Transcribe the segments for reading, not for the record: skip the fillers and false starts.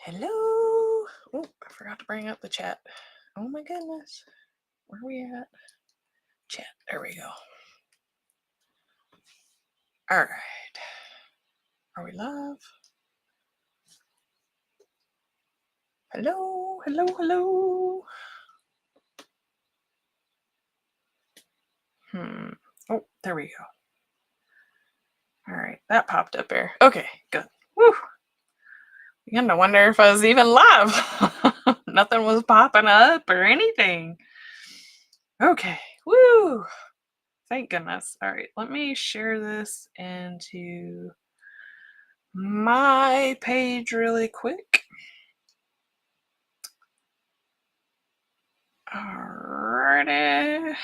Hello. Oh, I forgot to bring up the chat. Oh my goodness. Where are we at? Chat. There we go. All right. Are we live? Hello. Hello. Hello. Oh, there we go. All right. That popped up there. Okay, good. Woo. I'm gonna wonder if I was even live. Nothing was popping up or anything. Okay. Woo. Thank goodness. All right. Let me share this into my page really quick. Alrighty.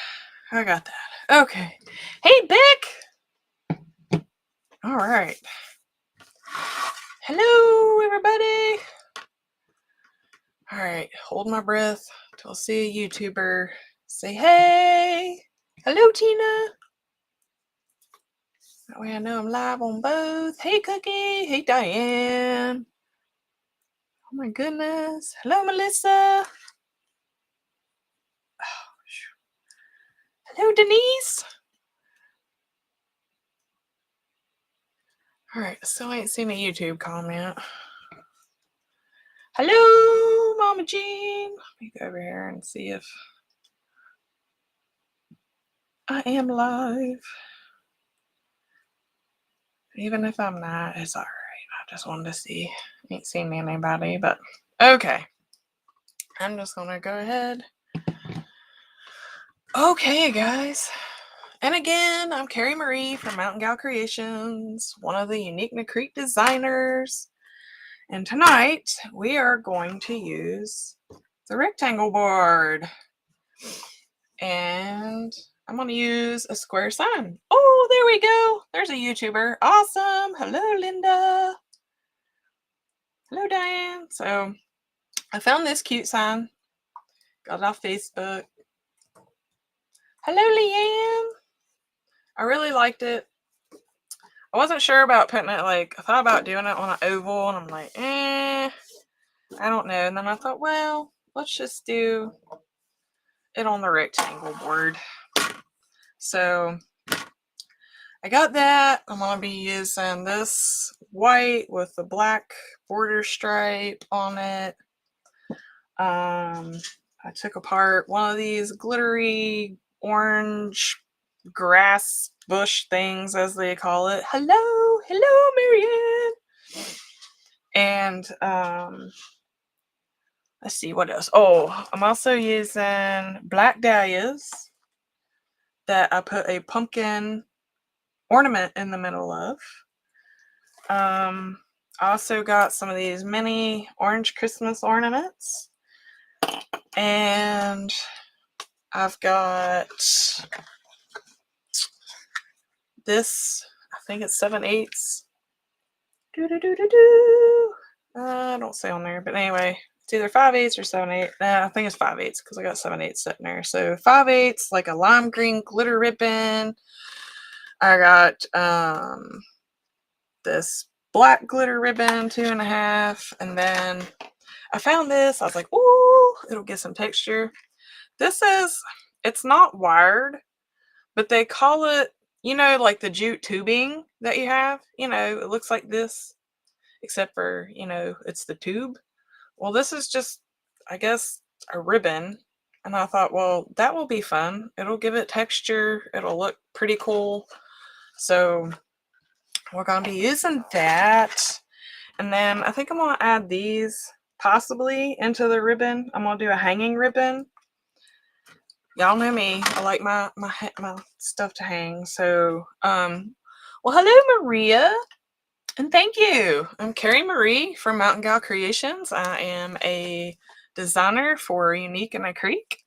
I got that. Okay. Hey, Beck. All right. Hello, everybody. All right. Hold my breath till I see a YouTuber say, hey. Hello, Tina. That way I know I'm live on both. Hey, Cookie. Hey, Diane. Oh, my goodness. Hello, Melissa. Oh, hello, Denise. All right. Still ain't seen a YouTube comment. Hello, Mama Jean. Let me go over here and see if I am live. Even if I'm not, it's all right. I just wanted to see. Ain't seen anybody, but okay. I'm just gonna go ahead. Okay, guys. And again, I'm KERI-MARIE from Mountain Gal Creations, one of the Unique Creek designers. And tonight we are going to use the rectangle board. And I'm going to use a square sign. Oh, there we go. There's a YouTuber. Awesome. Hello, Linda. Hello, Diane. So I found this cute sign. Got it off Facebook. Hello, Leanne. I really liked it. I wasn't sure about putting it I thought about doing it on an oval, and I'm like, I don't know. And then I thought, well, let's just do it on the rectangle board. So I got that. I'm going to be using this white with the black border stripe on it. I took apart one of these glittery orange grass bush things, as they call it. Hello, Marianne. And let's see what else. Oh, I'm also using black dahlias that I put a pumpkin ornament in the middle of. I also got some of these mini orange Christmas ornaments. And I've got this, I think it's 7/8. I don't say on there, but anyway, it's either 5/8 or 7/8. I think it's 5/8 because I got 7/8 sitting there. So 5/8, like a lime green glitter ribbon. I got this black glitter ribbon, 2.5, and then I found this. I was like, ooh, it'll get some texture. It's not wired, but they call it, like the jute tubing that you have. It looks like this, except for, it's the tube. Well, this is just, I guess, a ribbon. And I thought, well, that will be fun. It'll give it texture. It'll look pretty cool. So we're going to be using that. And then I think I'm going to add these possibly into the ribbon. I'm going to do a hanging ribbon. Y'all know me. I like my stuff to hang. So, well, hello, Maria. And thank you. I'm KERI-MARIE from Mountain Gal Creations. I am a designer for Unique in a Creek.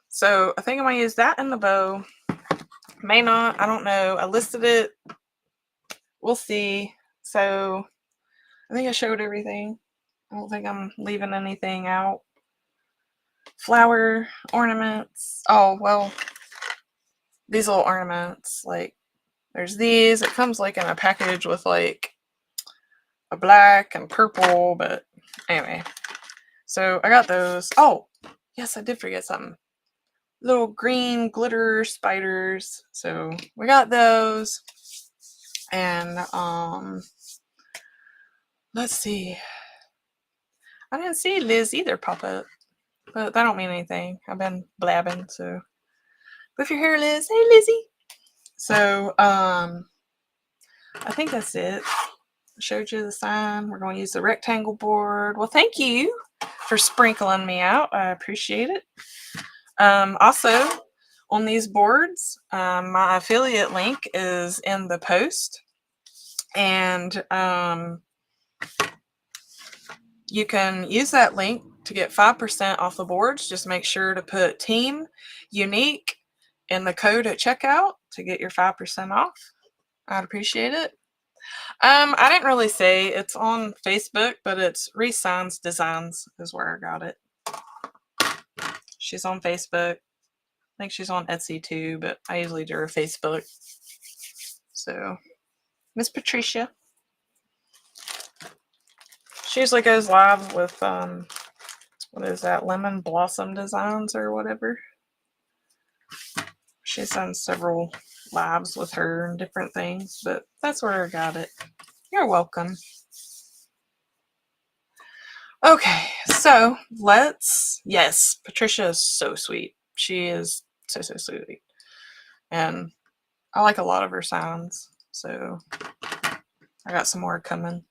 So I think I'm going to use that in the bow. May not. I don't know. I listed it. We'll see. So I think I showed everything. I don't think I'm leaving anything out. Flower ornaments. Oh, well, these little ornaments, there's these. It comes in a package with a a black and purple, but anyway. So I got those. Oh, yes, I did forget something. Little green glitter spiders. So we got those. And let's see. I didn't see Liz either pop up, but that don't mean anything. I've been blabbing, so if you're here, Liz, hey Lizzie. So I think that's it. I showed you the sign. We're going to use the rectangle board. Well, thank you for sprinkling me out. I appreciate it. Also, on these boards, my affiliate link is in the post, and you can use that link to get 5% off the boards. Just make sure to put Team Unique in the code at checkout to get your 5% off. I'd appreciate it. I didn't really say it's on Facebook, but it's Wreath Designs is where I got it. She's on Facebook. I think she's on Etsy too, but I usually do her Facebook. So, Miss Patricia. She usually goes live with, what is that, Lemon Blossom Designs or whatever. She's done several lives with her and different things, but that's where I got it. You're welcome. Okay, so yes, Patricia is so sweet. She is so sweet. And I like a lot of her sounds, so I got some more coming.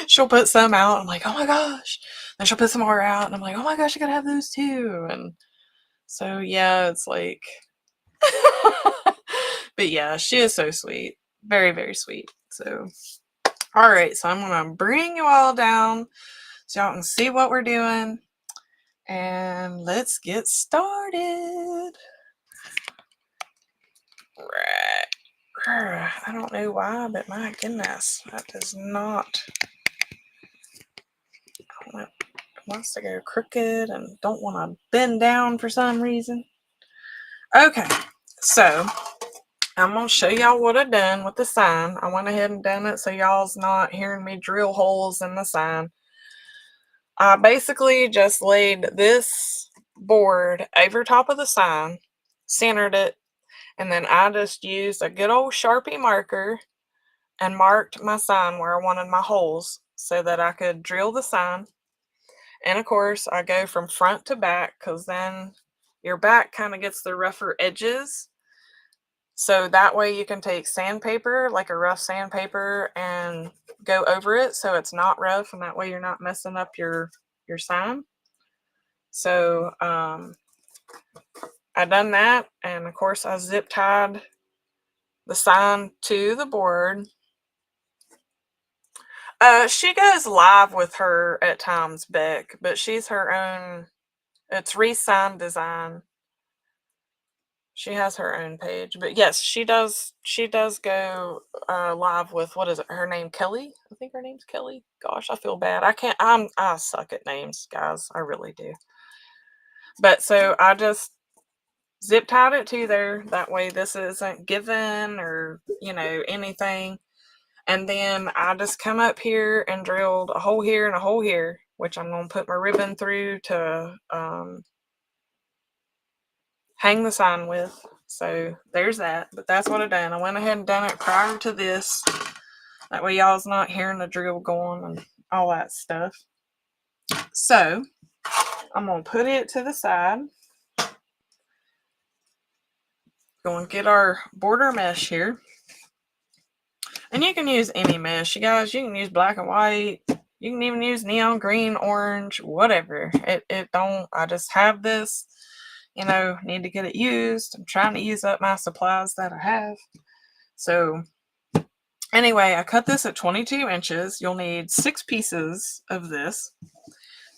She'll put some out, I'm like, oh my gosh. Then she'll put some more out, and I'm like, oh my gosh, I gotta have those too. And so, yeah, it's like, but yeah, she is so sweet. Very, very sweet. So, all right, so I'm gonna bring you all down so y'all can see what we're doing. And let's get started. Right. I don't know why, but my goodness, that does not. It wants to go crooked and don't want to bend down for some reason. Okay, so I'm going to show y'all what I've done with the sign. I went ahead and done it so y'all's not hearing me drill holes in the sign. I basically just laid this board over top of the sign, centered it, and then I just used a good old Sharpie marker and marked my sign where I wanted my holes so that I could drill the sign. And of course, I go from front to back because then your back kind of gets the rougher edges. So that way you can take sandpaper, like a rough sandpaper, and go over it so it's not rough, and that way you're not messing up your sign. So I done that, and of course I zip tied the sign to the board. She goes live with her at times, Beck, but she's her own. It's Wreath Design. She has her own page, but yes, she does. She does go live with, what is it? Her name Kelly. I think her name's Kelly. Gosh, I feel bad. I suck at names, guys. I really do. But so I just zip tied it to there. That way, this isn't given or anything. And then I just come up here and drilled a hole here and a hole here, which I'm going to put my ribbon through to hang the sign with. So there's that. But that's what I done. I went ahead and done it prior to this. That way y'all's not hearing the drill going and all that stuff. So I'm going to put it to the side. Going to get our border mesh here. And you can use any mesh, you guys. You can use black and white. You can even use neon green, orange, whatever. It don't. I just have this. Need to get it used. I'm trying to use up my supplies that I have. So anyway, I cut this at 22 inches. You'll need 6 pieces of this.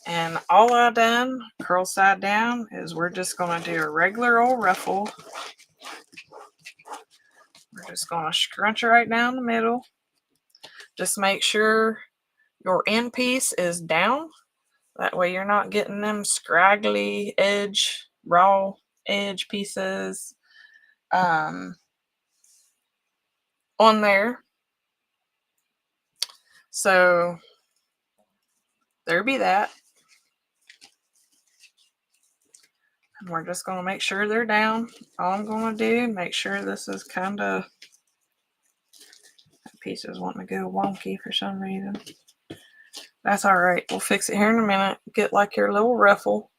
And all I done, curl side down, is we're just going to do a regular old ruffle. We're just going to scrunch it right down the middle. Just make sure your end piece is down. That way you're not getting them scraggly edge, raw edge pieces on there. So there be that. And we're just going to make sure they're down. All I'm going to do, make sure this is kind of, that piece is wanting to go wonky for some reason. That's all right. We'll fix it here in a minute. Get like your little ruffle.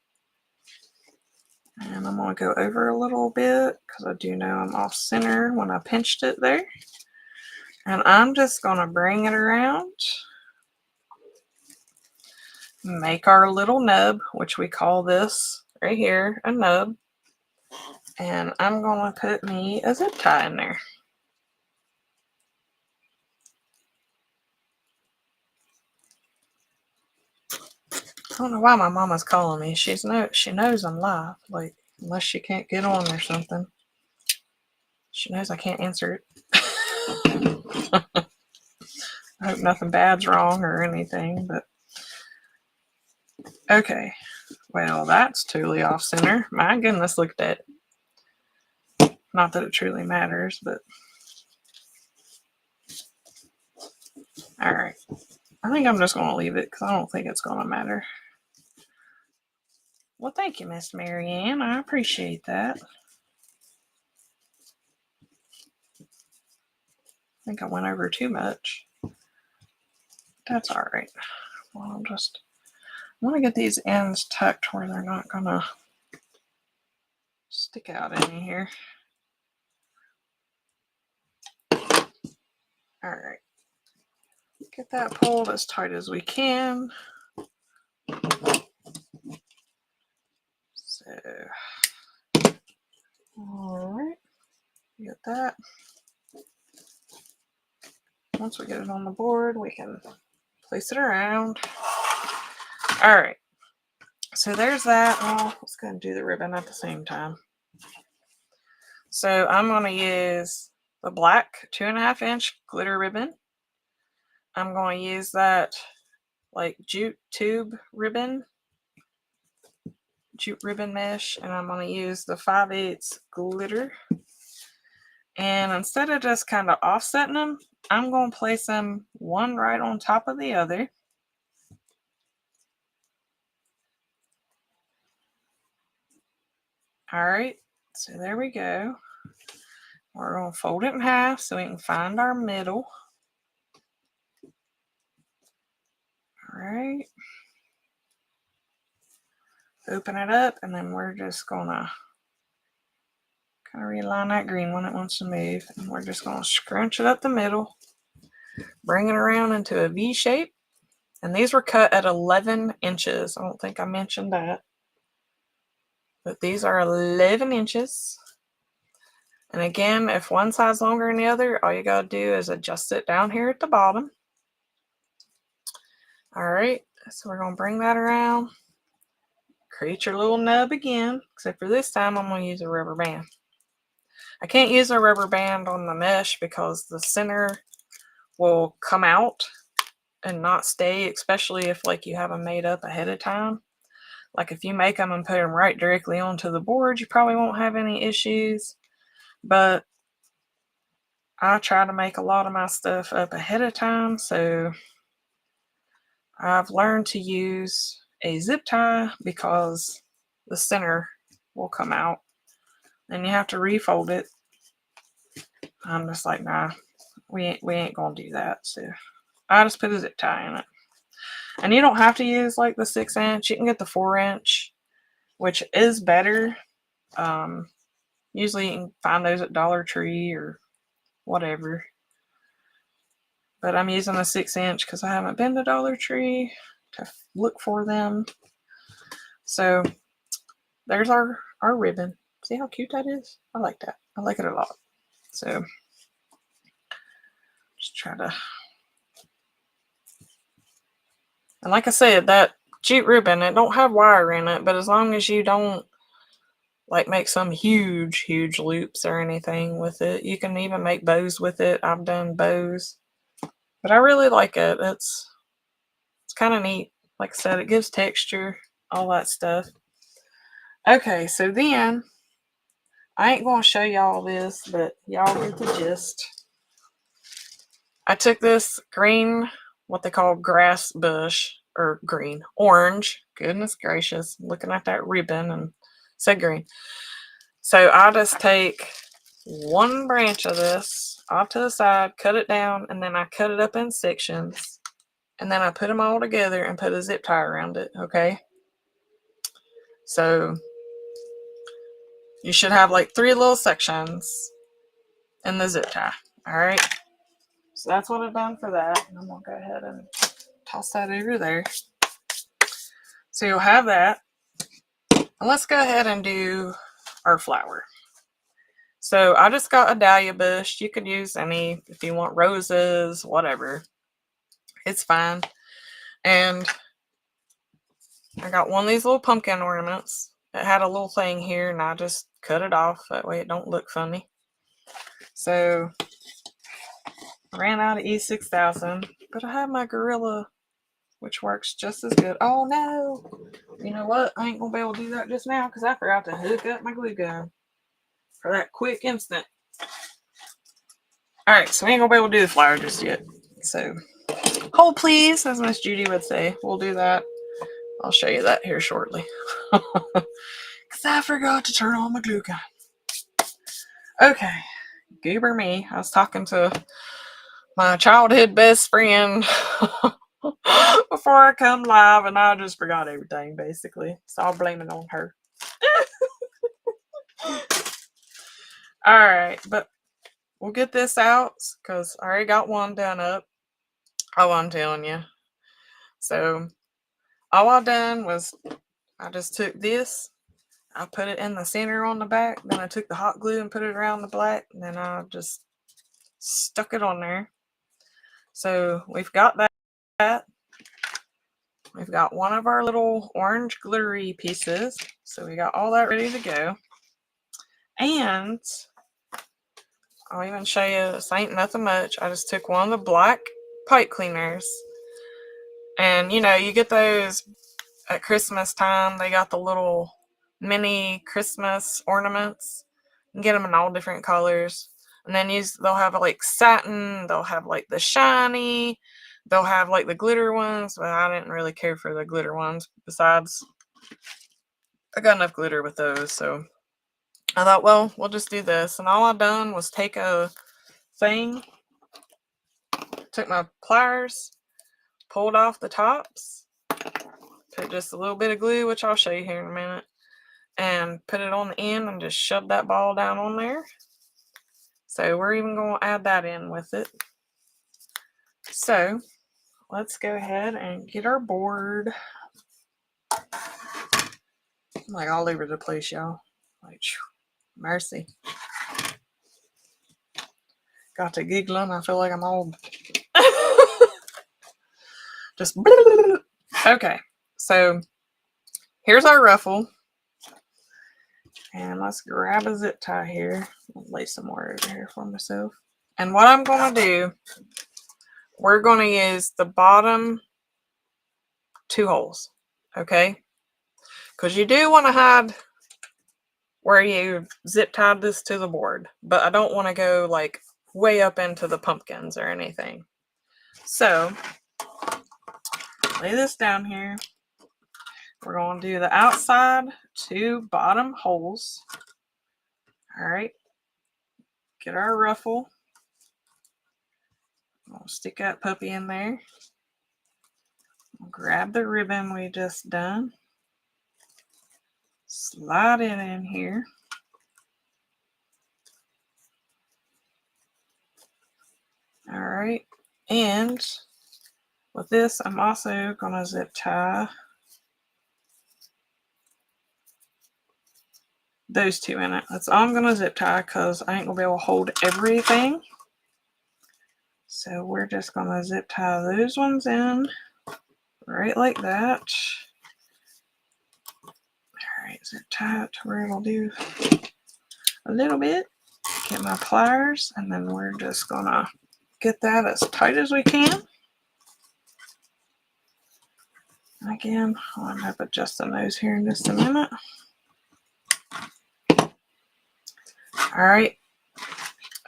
And I'm going to go over a little bit because I do know I'm off center when I pinched it there. And I'm just going to bring it around. Make our little nub, which we call this right here a nub. And I'm going to put me a zip tie in there. I don't know why my mama's calling me. She knows I'm live. Like, unless she can't get on or something. She knows I can't answer it. I hope nothing bad's wrong or anything, but okay. Well, that's totally off center. My goodness, look at that. Not that it truly matters, but all right. I think I'm just going to leave it because I don't think it's going to matter. Well, thank you, Miss Marianne. I appreciate that. I think I went over too much. That's all right. Well, I want to get these ends tucked where they're not going to stick out any here. All right. Get that pulled as tight as we can. So, all right. Get that. Once we get it on the board, we can place it around. All right. So there's that. Oh, let's go and do the ribbon at the same time. So I'm going to use the black 2.5 inch glitter ribbon. I'm going to use that like jute ribbon mesh, and I'm going to use the 5/8 glitter. And instead of just kind of offsetting them, I'm going to place them one right on top of the other. All right, so there we go. We're going to fold it in half so we can find our middle. All right. Open it up, and then we're just going to kind of realign that green when it wants to move. And we're just going to scrunch it up the middle, bring it around into a V shape. And these were cut at 11 inches. I don't think I mentioned that. But these are 11 inches. And again, if one side's longer than the other, all you got to do is adjust it down here at the bottom. All right, so we're going to bring that around. Create your little nub again, except for this time I'm going to use a rubber band. I can't use a rubber band on the mesh because the center will come out and not stay, especially if like you have them made up ahead of time. Like if you make them and put them right directly onto the board, you probably won't have any issues. But I try to make a lot of my stuff up ahead of time, so I've learned to use a zip tie because the center will come out and you have to refold it. I'm just like, nah, we ain't gonna do that. So I just put a zip tie in it. And you don't have to use like the 6 inch. You can get the 4 inch, which is better. Usually you can find those at Dollar Tree or whatever. But I'm using a 6 inch because I haven't been to Dollar Tree to look for them. So there's our ribbon. See how cute that is? I like that. I like it a lot. So just try to. And like I said, that jute ribbon, it don't have wire in it, but as long as you don't like make some huge loops or anything with it, you can even make bows with it. I've done bows, but I really like it. It's kind of neat. Like I said, it gives texture, all that stuff. Okay, so then I ain't going to show y'all this, but y'all get the gist. I took this green what they call grass bush, or green, orange. Goodness gracious, looking at that ribbon and said green. So I just take one branch of this off to the side, cut it down, and then I cut it up in sections. And then I put them all together and put a zip tie around it, okay? So you should have like 3 little sections in the zip tie, all right? So that's what I've done for that. And I'm going to go ahead and toss that over there. So you'll have that. And let's go ahead and do our flower. So I just got a dahlia bush. You could use any, if you want roses, whatever. It's fine. And I got one of these little pumpkin ornaments. It had a little thing here, and I just cut it off. That way it don't look funny. So I ran out of E6000, but I have my Gorilla, which works just as good. Oh no! You know what? I ain't gonna be able to do that just now because I forgot to hook up my glue gun for that quick instant. Alright, so we ain't gonna be able to do the flower just yet. So, hold please, as Miss Judy would say. We'll do that. I'll show you that here shortly. Because I forgot to turn on my glue gun. Okay, goober me. I was talking to my childhood best friend before I come live, and I just forgot everything, basically. So I'll blame it on her. Alright, but we'll get this out, because I already got one done up. Oh, I'm telling you. So, all I done was, I just took this, I put it in the center on the back, then I took the hot glue and put it around the black, and then I just stuck it on there. So we've got that. We've got one of our little orange glittery pieces. So we got all that ready to go. And I'll even show you, this ain't nothing much. I just took one of the black pipe cleaners. And you know, you get those at Christmas time. They got the little mini Christmas ornaments. You can get them in all different colors. And then they'll have like satin, they'll have like the shiny, they'll have like the glitter ones, but I didn't really care for the glitter ones. Besides, I got enough glitter with those, so I thought, well, we'll just do this. And all I done was take a thing, took my pliers, pulled off the tops, put just a little bit of glue, which I'll show you here in a minute, and put it on the end and just shove that ball down on there. So we're even going to add that in with it. So let's go ahead and get our board. I'm like all over the place, y'all. Like, mercy. Got to giggling. I feel like I'm old. Just okay. So here's our ruffle. And let's grab a zip tie here. I'll lay some more over here for myself. And what I'm going to do, we're going to use the bottom 2 holes. Okay? Because you do want to hide where you zip tied this to the board. But I don't want to go like way up into the pumpkins or anything. So, lay this down here. We're going to do the outside 2 bottom holes. Alright. Get our ruffle. We'll stick that puppy in there. We'll grab the ribbon we just done. Slide it in here. Alright. And with this, I'm also going to zip tie those 2 in it. That's all I'm going to zip tie because I ain't going to be able to hold everything. So we're just going to zip tie those ones in right like that. Alright, zip tie it to where it'll do a little bit. Get my pliers, and then we're just going to get that as tight as we can. Again, I'll end up adjusting those here in just a minute. Alright.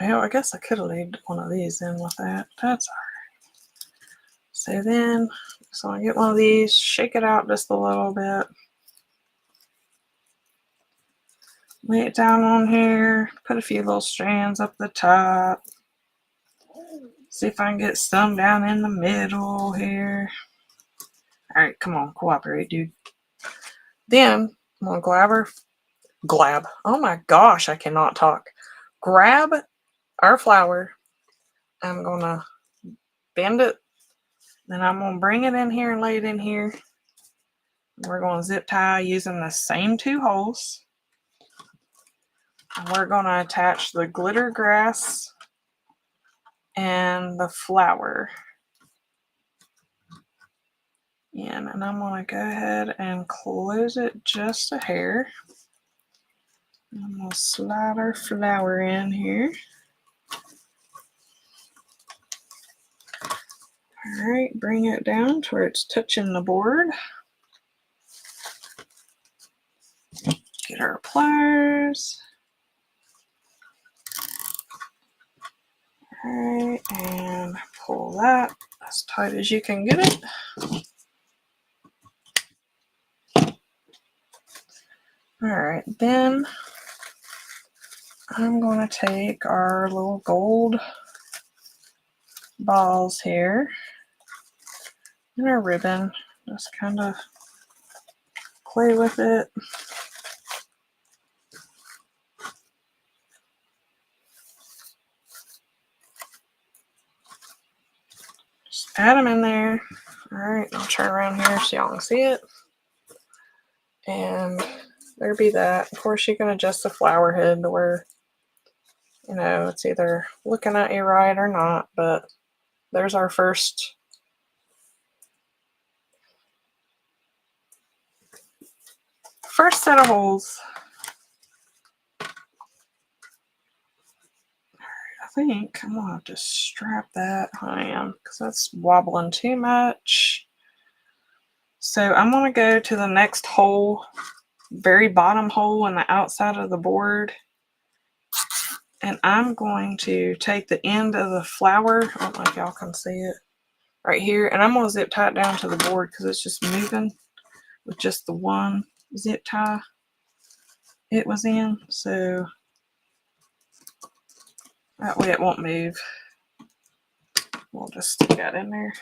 Well, I guess I could have laid one of these in with that. That's alright. So then, so I get one of these, shake it out just a little bit. Lay it down on here, put a few little strands up the top. See if I can get some down in the middle here. All right, come on, cooperate, dude. Then I'm gonna grab. Oh my gosh, I cannot talk. Grab our flower. I'm gonna bend it. Then I'm gonna bring it in here and lay it in here. We're gonna zip tie using the same 2 holes. And we're gonna attach the glitter grass and the flower in, and I'm going to go ahead and close it just a hair. I'm going to slide our flower in here. All right, bring it down to where it's touching the board. Get our pliers. All right, and pull that as tight as you can get it. All right, then I'm going to take our little gold balls here and our ribbon, just kind of play with it. Just add them in there. All right, I'll turn around here so y'all can see it. And there be that. Of course, you can adjust the flower head to where, you know, it's either looking at you right or not, but there's our first set of holes. I think I'm gonna have to strap that. I am, because that's wobbling too much. So I'm gonna go to the next hole, very bottom hole in the outside of the board, and I'm going to take the end of the flower. I don't know if y'all can see it right here, and I'm gonna zip tie it down to the board because it's just moving with just the one zip tie it was in, so that way it won't move. We'll just stick that in there.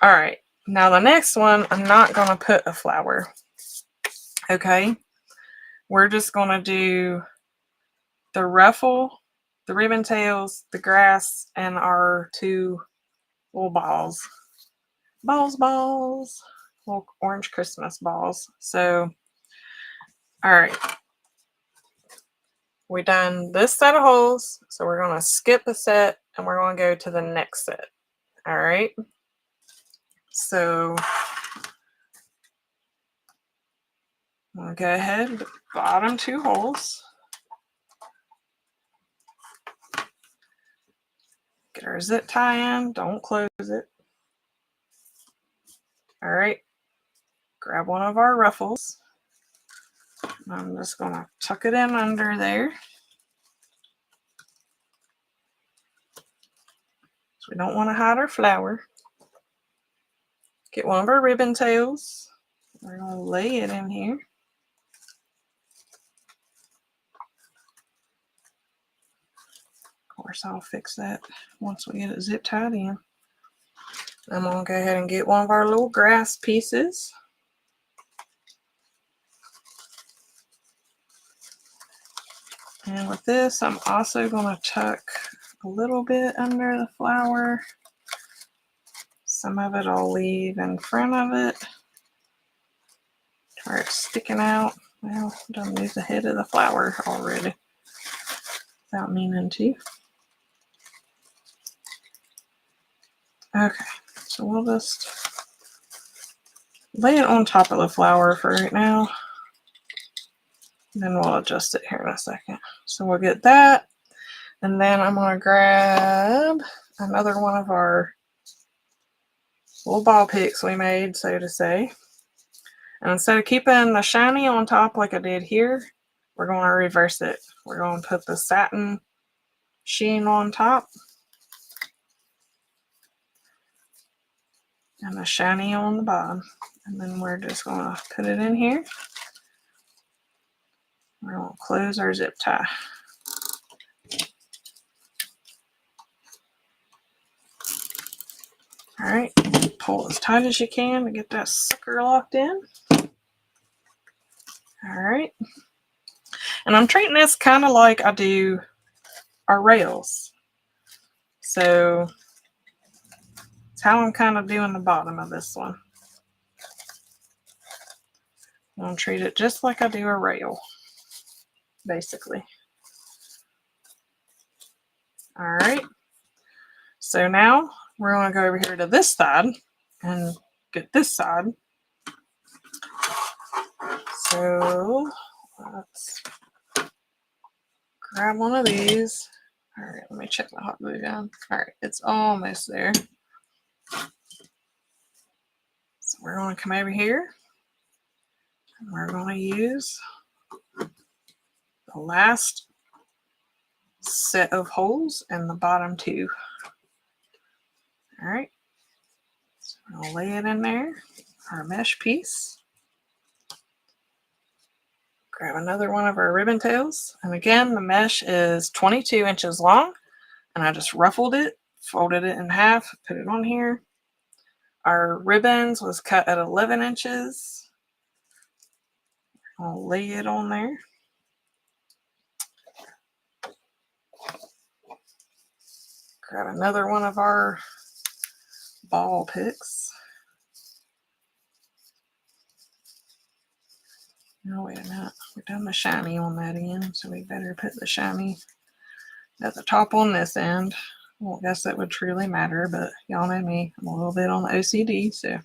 All right, now the next one, I'm not gonna put a flower. Okay, we're just gonna do the ruffle, the ribbon tails, the grass, and our 2 little balls. Little orange Christmas balls. So, all right, we done this set of holes, so we're gonna skip a set and we're gonna go to the next set. All right, so I'm gonna go ahead with the bottom 2 holes. Get our zip tie in, don't close it. All right, grab one of our ruffles. I'm just gonna tuck it in under there. So we don't want to hide our flower. Get one of our ribbon tails. We're gonna lay it in here. Of course, I'll fix that once we get it zip tied in. I'm gonna go ahead and get one of our little grass pieces. And with this, I'm also gonna tuck a little bit under the flower. Some of it I'll leave in front of it, where it's sticking out. Well, done moved the head of the flower already, without meaning to. Okay, so we'll just lay it on top of the flower for right now. Then we'll adjust it here in a second. So we'll get that. And then I'm going to grab another one of our little ball picks we made, so to say. And instead of keeping the shiny on top like I did here, we're going to reverse it. We're going to put the satin sheen on top. and a shiny on the bottom. And then we're just going to put it in here. We're going to close our zip tie. All right, pull as tight as you can to get that sucker locked in. All right, and I'm treating this kind of like I do our rails. So that's how I'm kind of doing the bottom of this one. I'm going to treat it just like I do a rail, basically. All right, so now we're going to go over here to this side and get this side. So let's grab one of these. All right, let me check my hot glue gun. All right, it's almost there. So we're going to come over here and we're going to use the last set of holes in the bottom two. All right, so we're going to lay it in there, our mesh piece. Grab another one of our ribbon tails. And again, the mesh is 22 inches long. And I just ruffled it, folded it in half, put it on here. Our ribbons was cut at 11 inches. I'll lay it on there. Grab another one of our ball picks. No, wait a minute. We've done the shiny on that end, so we better put the shiny at the top on this end. Well, I guess that would truly matter, but y'all know me. I'm a little bit on the OCD, so.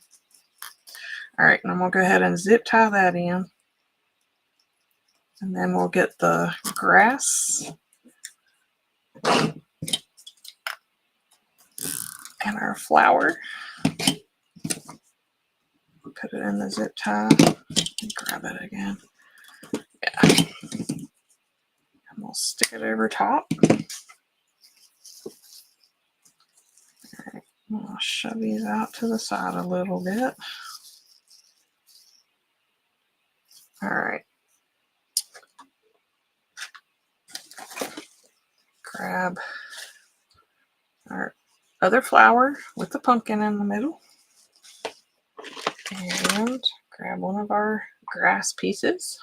All right, and I'm going to go ahead and zip tie that in. And then we'll get the grass and our flower. Put it in the zip tie and grab it again. Yeah. And we'll stick it over top. All right. I'll shove these out to the side a little bit. All right. Grab our other flower with the pumpkin in the middle. And grab one of our grass pieces.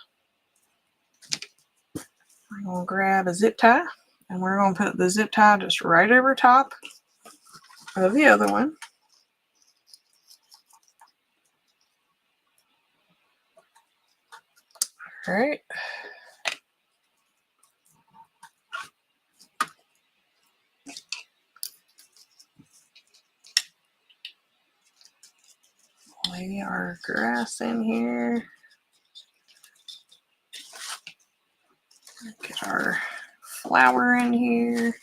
We're going to grab a zip tie, and we're going to put the zip tie just right over top of the other one. All right. Lay our grass in here. Get our flower in here.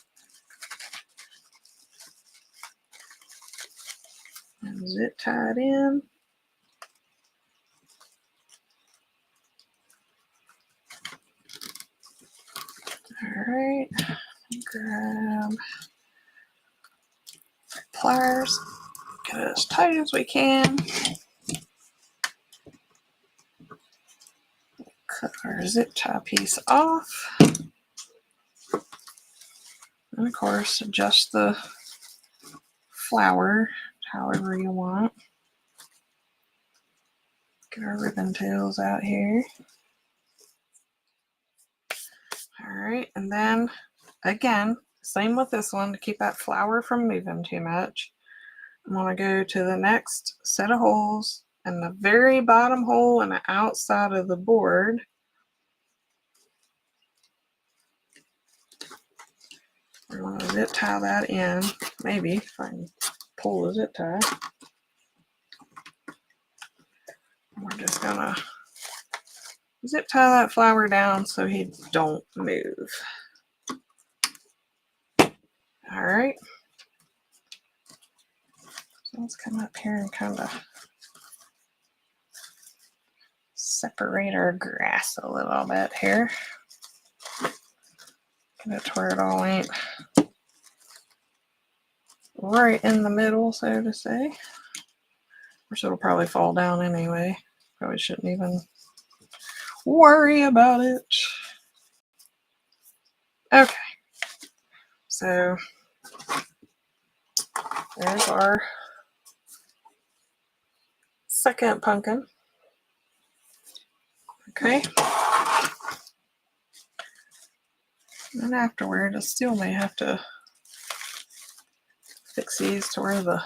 And zip tie it in. All right. Grab pliers. Get it as tight as we can. Cut our zip tie piece off. And of course, adjust the flower however you want. Get our ribbon tails out here. All right, and then again, same with this one to keep that flower from moving too much. I'm going to go to the next set of holes, and the very bottom hole on the outside of the board. We're going to zip tie that in, maybe if I can pull the zip tie. We're just going to zip tie that flower down so he don't move. All right. So let's come up here and kind of separate our grass a little bit here. Get it to where it all ain't right in the middle, so to say. Which it'll probably fall down anyway. Probably shouldn't even worry about it. Okay. So there's our second pumpkin. Okay. And afterward, I still may have to fix these to where the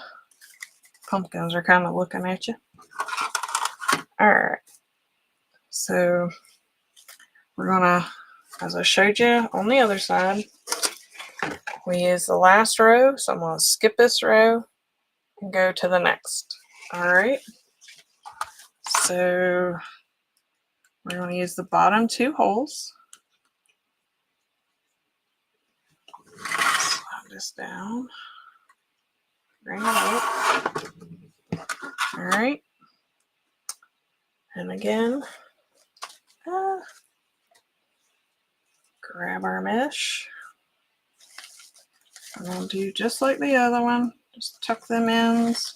pumpkins are kind of looking at you. Alright. So we're gonna, as I showed you on the other side, we use the last row. So I'm gonna skip this row and go to the next. Alright. So we're going to use the bottom 2 holes. Slide this down. Bring it up. Alright. And again, grab our mesh. I'm going to do just like the other one. Just tuck them ends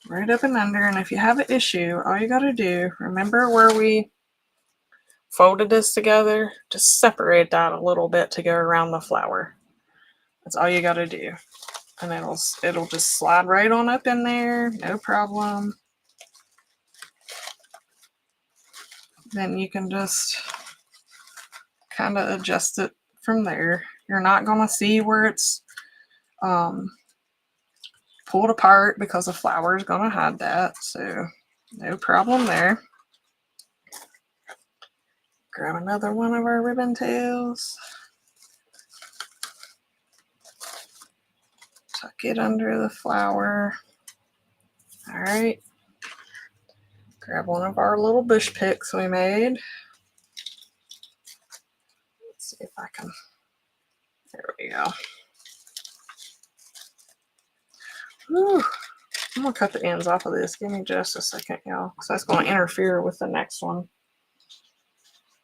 right up and under. And if you have an issue, all you got to do, remember where we folded this together, just separate that a little bit to go around the flower. That's all you got to do. And it'll just slide right on up in there, no problem. Then you can just kind of adjust it from there. You're not going to see where it's pulled apart because the flower is going to hide that. So no problem there. Grab another one of our ribbon tails. Tuck it under the flower. All right. Grab one of our little bush picks we made. Let's see if I can. There we go. Whew. I'm going to cut the ends off of this. Give me just a second, y'all, because that's going to interfere with the next one.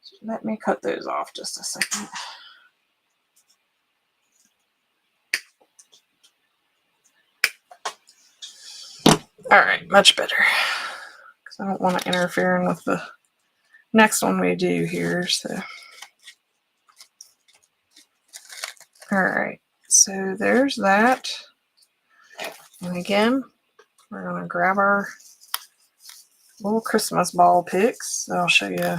So let me cut those off just a second. All right, much better. Because I don't want to interfere with the next one we do here. So, all right. So there's that. And again, we're going to grab our little Christmas ball picks. I'll show you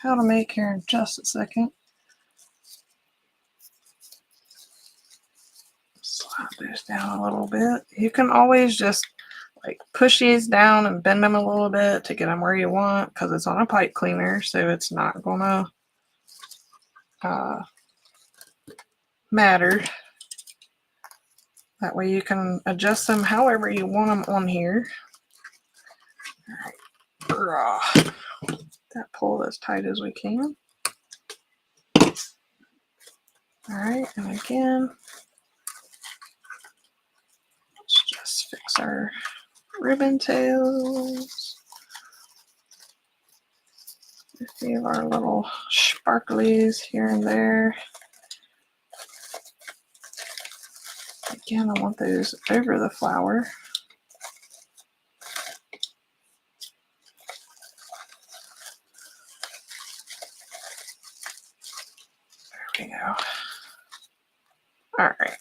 how to make here in just a second. Slide those down a little bit. You can always just like push these down and bend them a little bit to get them where you want, because it's on a pipe cleaner, so it's not gonna matter. That way you can adjust them however you want them on here. All right, that pulled as tight as we can. All right, and again, let's just fix our ribbon tails. A few of our little sparklies here and there. Again, I want those over the flower. There we go. All right.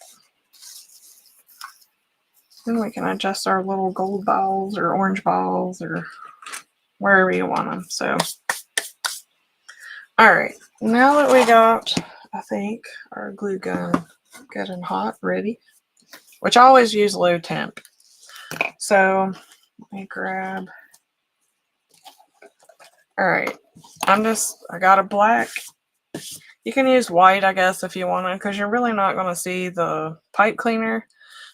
Then we can adjust our little gold balls or orange balls or wherever you want them. So, all right. Now that we got, I think, our glue gun good and hot, ready, which I always use low temp. So let me grab. All right. I got a black. You can use white, I guess, if you want to, because you're really not going to see the pipe cleaner.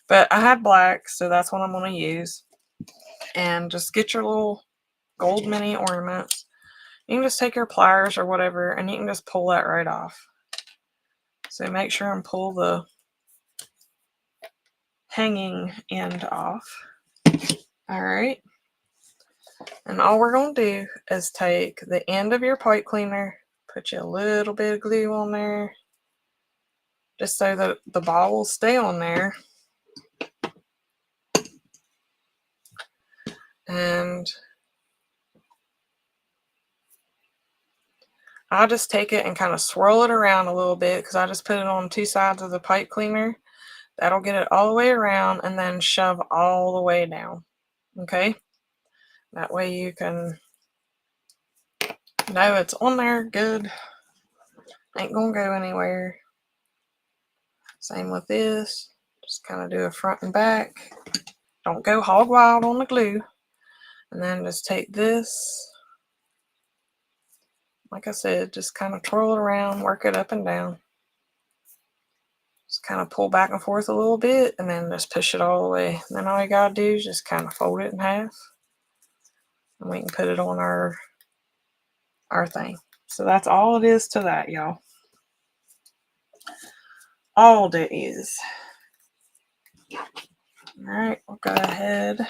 But I had black, so that's what I'm going to use. And just get your little gold mini ornaments. You can just take your pliers or whatever, and you can just pull that right off. So make sure and pull the hanging end off. All right. And all we're going to do is take the end of your pipe cleaner, put you a little bit of glue on there, just so that the ball will stay on there. And I just take it and kind of swirl it around a little bit because I just put it on two sides of the pipe cleaner. That'll get it all the way around and then shove all the way down. Okay? That way you can know it's on there good. Ain't gonna go anywhere. Same with this. Just kind of do a front and back. Don't go hog wild on the glue. And then just take this. Like I said, just kind of twirl it around, work it up and down. Just kind of pull back and forth a little bit and then just push it all the way. And then all you gotta do is just kind of fold it in half. And we can put it on our thing. So that's all it is to that, y'all. All it is. Alright, we'll go ahead.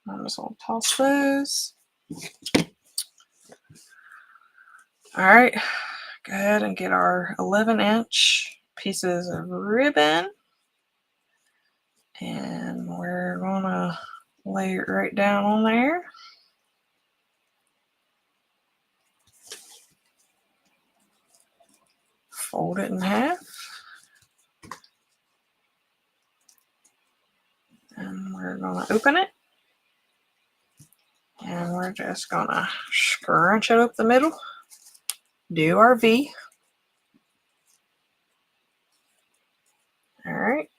I'm just gonna toss those. Alright, go ahead and get our 11-inch pieces of ribbon. And we're gonna lay it right down on there. Fold it in half. And we're gonna open it. And we're just gonna scrunch it up the middle. Do our V. All right.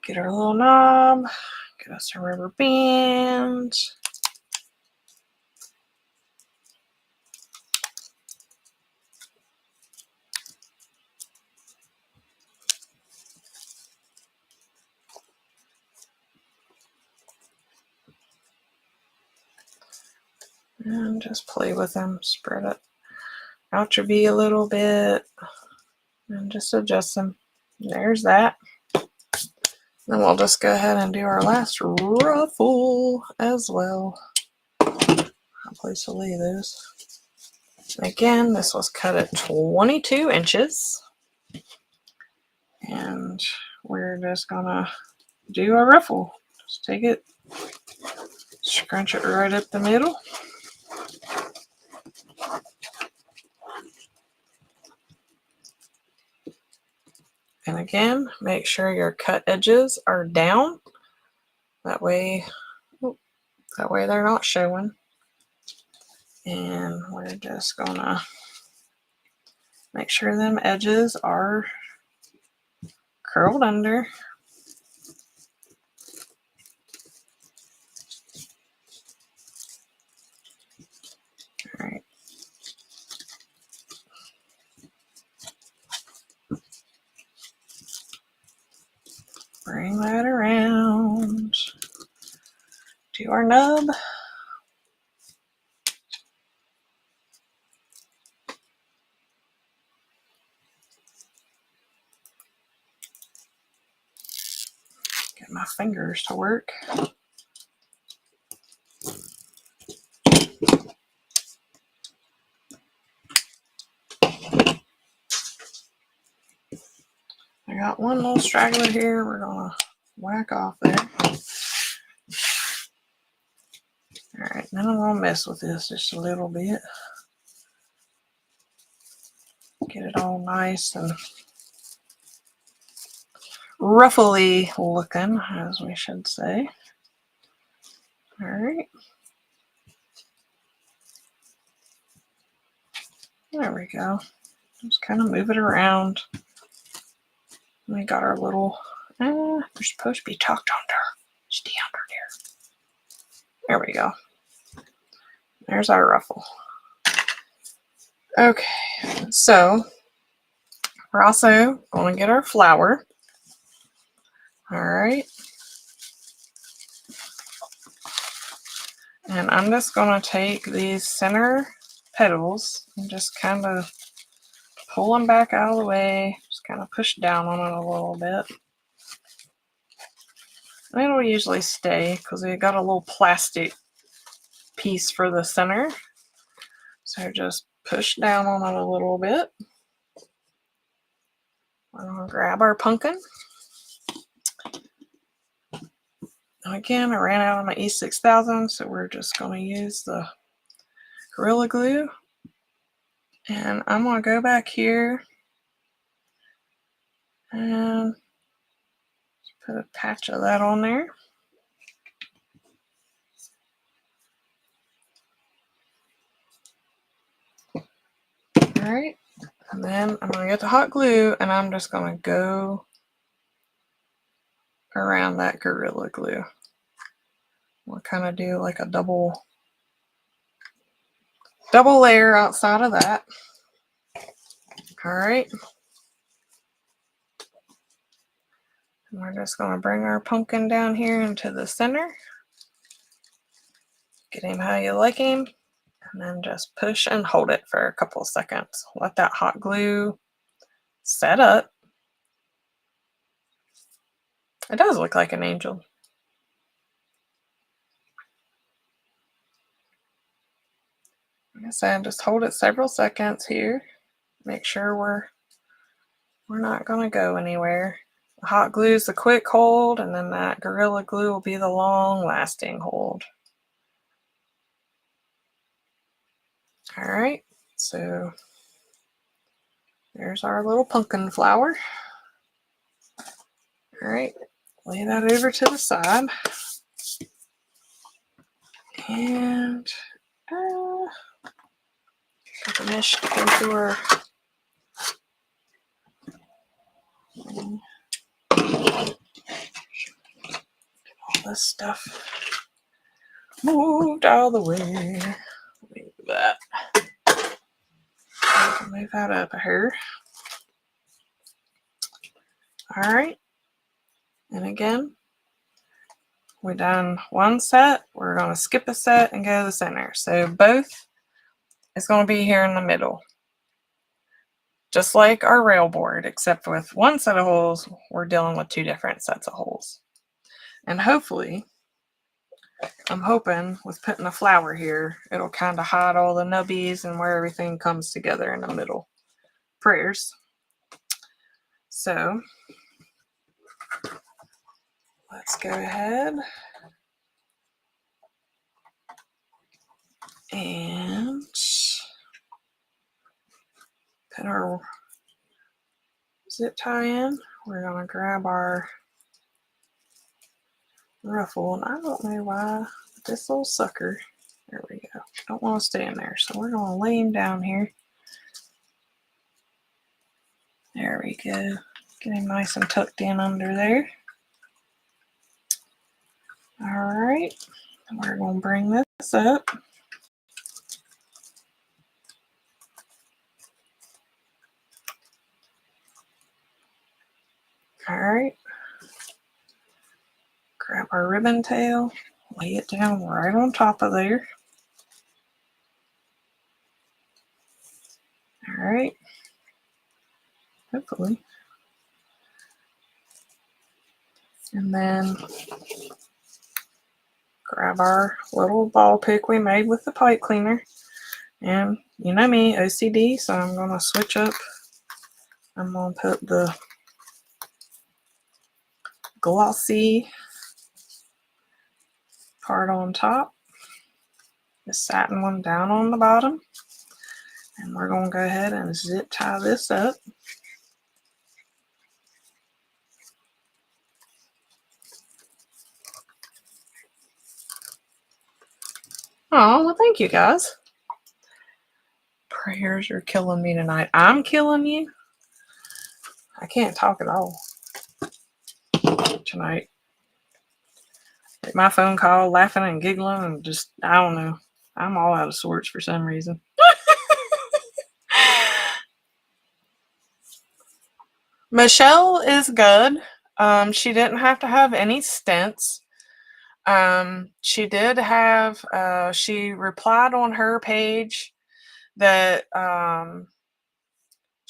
Get our little knob. Get us some rubber bands. And just play with them. Spread it out your V a little bit. And just adjust them. There's that. Then we'll just go ahead and do our last ruffle as well. I'll place to lay those. Again, this was cut at 22 inches. And we're just gonna do a ruffle. Just take it, scrunch it right up the middle. And again, make sure your cut edges are down. That way they're not showing. And we're just gonna make sure them edges are curled under. All right. Bring that around. Do our nub. Get my fingers to work. I got one little straggler here. We're gonna whack off there. All right, then I'm gonna mess with this just a little bit. Get it all nice and ruffly looking, as we should say. All right. There we go. Just kind of move it around. We got our little, they're supposed to be tucked under. Stay under there. There we go. There's our ruffle. Okay, so we're also going to get our flower. All right. And I'm just going to take these center petals and just kind of pull them back out of the way. Just kind of push down on it a little bit. And it'll usually stay because we got a little plastic piece for the center. So just push down on it a little bit. We're going to grab our pumpkin. Again, I ran out of my E6000, so we're just going to use the Gorilla Glue. And I'm going to go back here and put a patch of that on there. Alright, and then I'm going to get the hot glue and I'm just going to go around that Gorilla Glue. We'll kind of do like a double layer outside of that. Alright. And we're just going to bring our pumpkin down here into the center. Get him how you like him. And then just push and hold it for a couple of seconds. Let that hot glue set up. It does look like an angel. Like I said, just hold it several seconds here. Make sure we're not going to go anywhere. The hot glue is the quick hold, and then that Gorilla Glue will be the long-lasting hold. Alright, so there's our little pumpkin flower. Alright, lay that over to the side. And get the mesh to go through our all this stuff moved out of the way. Move that. Move that up here. Alright. And again, we're done one set. We're going to skip a set and go to the center. So both is going to be here in the middle. Just like our rail board, except with one set of holes, we're dealing with two different sets of holes. And hopefully, I'm hoping with putting a flower here, it'll kind of hide all the nubbies and where everything comes together in the middle. Prayers. So, let's go ahead and put our zip tie in. We're going to grab our ruffle, and I don't know why, but this little sucker, there we go, don't want to stay in there, so we're going to lay him down here. There we go. Get him nice and tucked in under there. Alright, we're going to bring this up. Alright, grab our ribbon tail, lay it down right on top of there. Alright, hopefully. And then grab our little ball pick we made with the pipe cleaner. And you know me, OCD, so I'm going to switch up. I'm going to put the glossy part on top, the satin one down on the bottom, and we're going to go ahead and zip tie this up. Oh, well, thank you guys. Prayers are killing me tonight. I'm killing you. I can't talk at all tonight. Take my phone call, laughing and giggling, and just, I don't know. I'm all out of sorts for some reason. Michelle is good. She didn't have to have any stents. She did have, she replied on her page that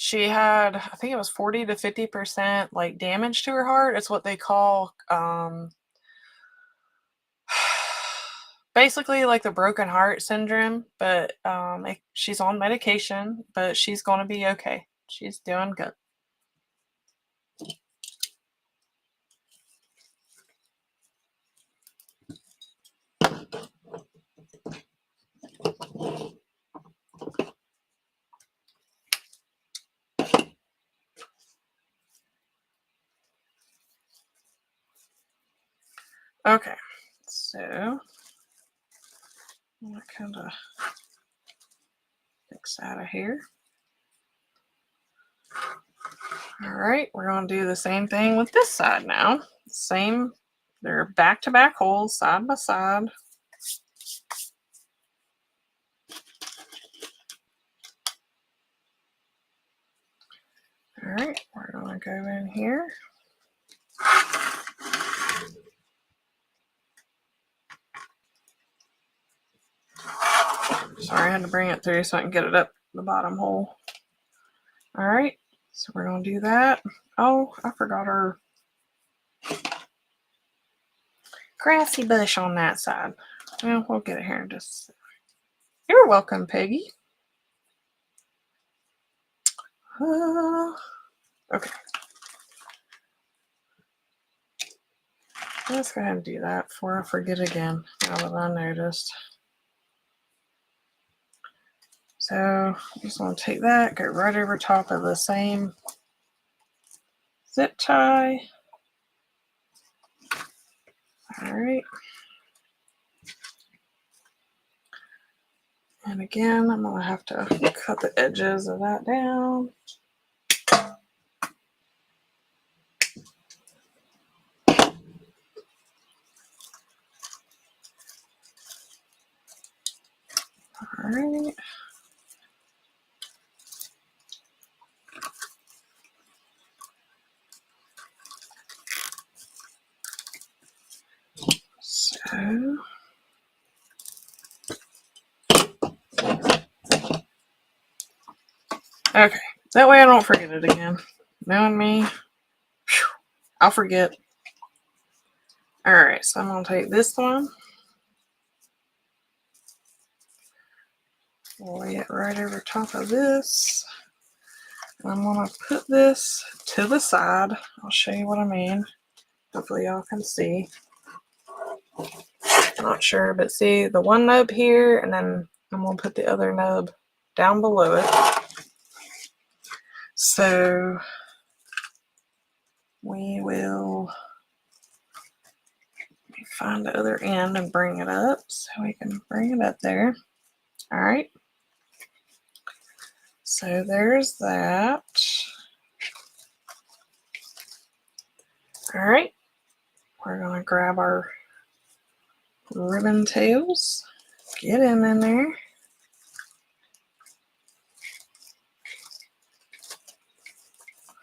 she had, I think it was 40 to 50% like damage to her heart. It's what they call basically like the broken heart syndrome, but she's on medication, but she's going to be okay. She's doing good. Okay, so I'm gonna kind of fix out of here. All right, we're going to do the same thing with this side now. Same, they're back-to-back holes, side by side. All right, we're going to go in here. Sorry, I had to bring it through so I can get it up the bottom hole. All right, so we're going to do that. Oh, I forgot our grassy bush on that side. Well, we'll get it here in just a second. You're welcome, Peggy. Okay. Let's go ahead and do that before I forget again, now that I noticed. So I'm just going to take that, go right over top of the same zip tie. All right. And again, I'm going to have to cut the edges of that down. All right. So okay, that way I don't forget it again. Knowing me, I'll forget. All right, so I'm going to take this one, lay it right over top of this. And I'm going to put this to the side. I'll show you what I mean. Hopefully y'all can see. Not sure, but see the one nub here, and then I'm going to put the other nub down below it. So we will find the other end and bring it up so we can bring it up there. All right. So there's that. All right. We're going to grab our ribbon tails, get them in there.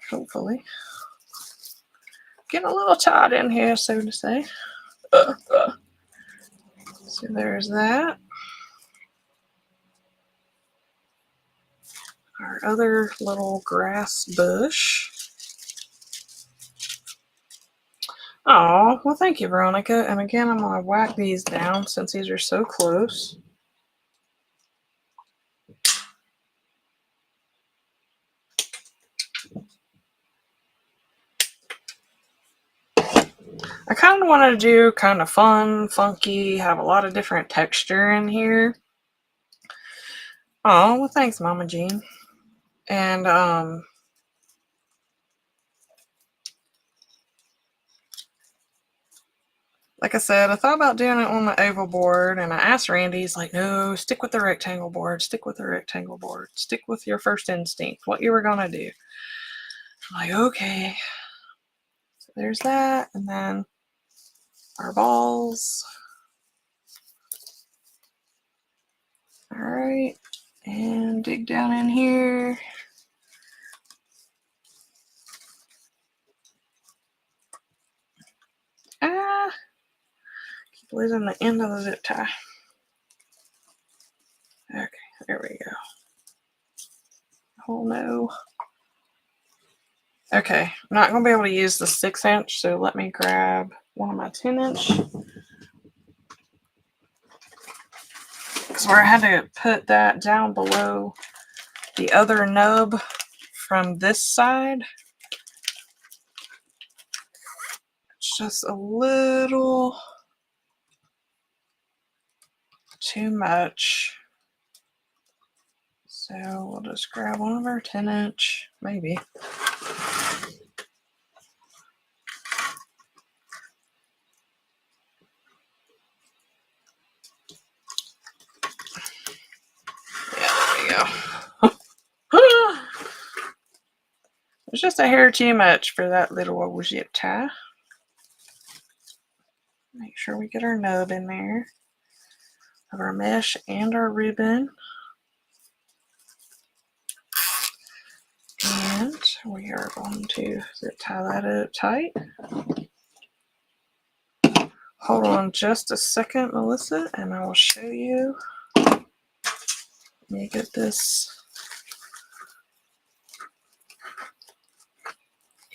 Hopefully. Getting a little tight in here, so to say. So there's that. Our other little grass bush. Oh, well, thank you, Veronica. And again, I'm going to whack these down since these are so close. I kind of wanted to do kind of fun, funky, have a lot of different texture in here. Oh, well, thanks, Mama Jean. And, like I said, I thought about doing it on the oval board, and I asked Randy, he's like, no, stick with the rectangle board, stick with the rectangle board, stick with your first instinct, what you were going to do. I'm like, okay. So there's that, and then our balls. All right, and dig down in here. Ah, keep losing the end of the zip tie. Okay, there we go. Oh no. Okay, I'm not going to be able to use the 6-inch, so let me grab one of my 10-inch. Because where I had to put that down below the other nub from this side, it's just a little too much. So we'll just grab one of our 10-inch, maybe. It's just a hair too much for that little old zip tie. Make sure we get our nub in there of our mesh and our ribbon. And we are going to zip tie that up tight. Hold on just a second, Melissa, and I will show you. Let me get this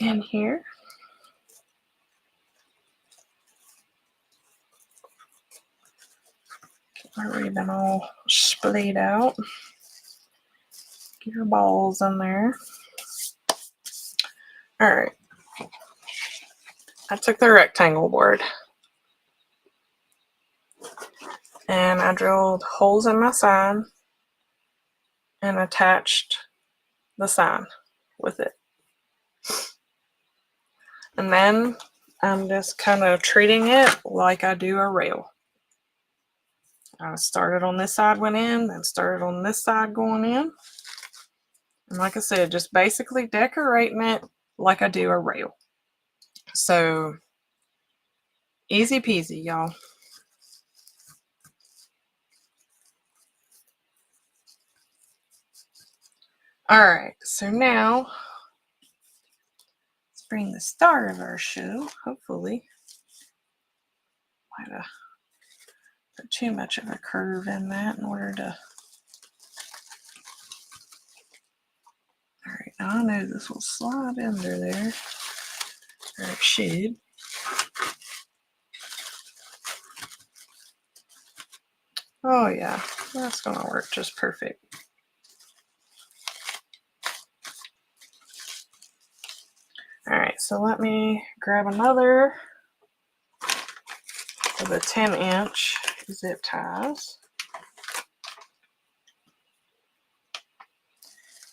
in here. Get my ribbon all splayed out. Get your balls in there. All right. I took the rectangle board and I drilled holes in my sign and attached the sign with it. And then I'm just kind of treating it like I do a rail. I started on this side, went in, then started on this side going in. And like I said, just basically decorating it like I do a rail. So easy peasy, y'all. All right, so now let's bring the star of our show, hopefully. Might have put too much of a curve in that in order to. All right, now I know this will slide under there, or it should. Oh yeah, that's gonna work just perfect. All right, so let me grab another of the 10-inch zip ties.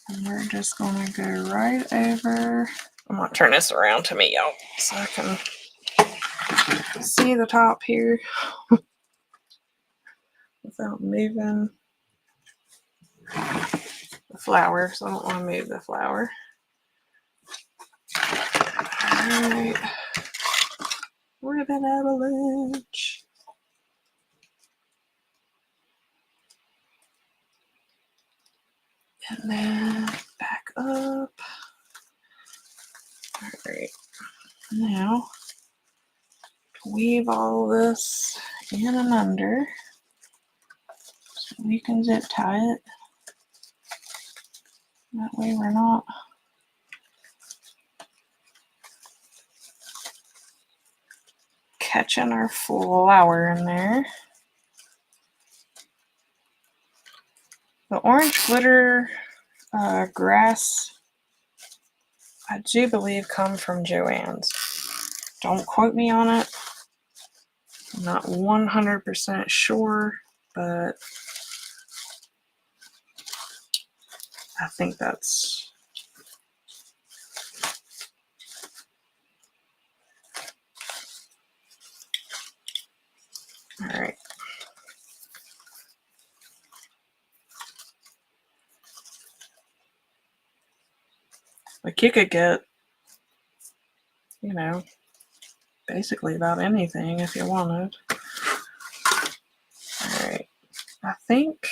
And we're just gonna go right over. I'm gonna turn this around to me, y'all, so I can see the top here without moving the flower. So I don't want to move the flower. All right, ribbon avalanche. And then back up. All right, now weave all this in and under so we can zip tie it. That way we're not catching our flower in there. The orange glitter grass, I do believe, come from Joann's. Don't quote me on it. I'm not 100% sure, but I think that's. All right. Like you could get, you know, basically about anything if you wanted. All right. I think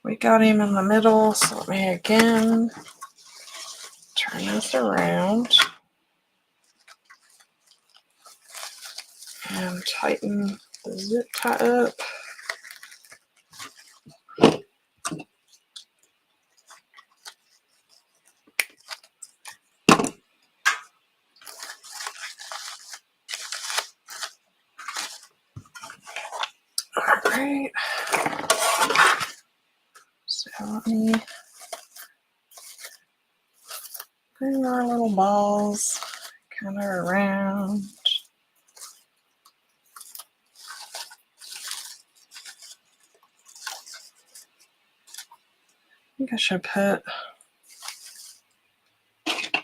we got him in the middle, so let me again turn this around and tighten the zip tie up. All right. So let me bring our little balls kind of around. I think I should put, I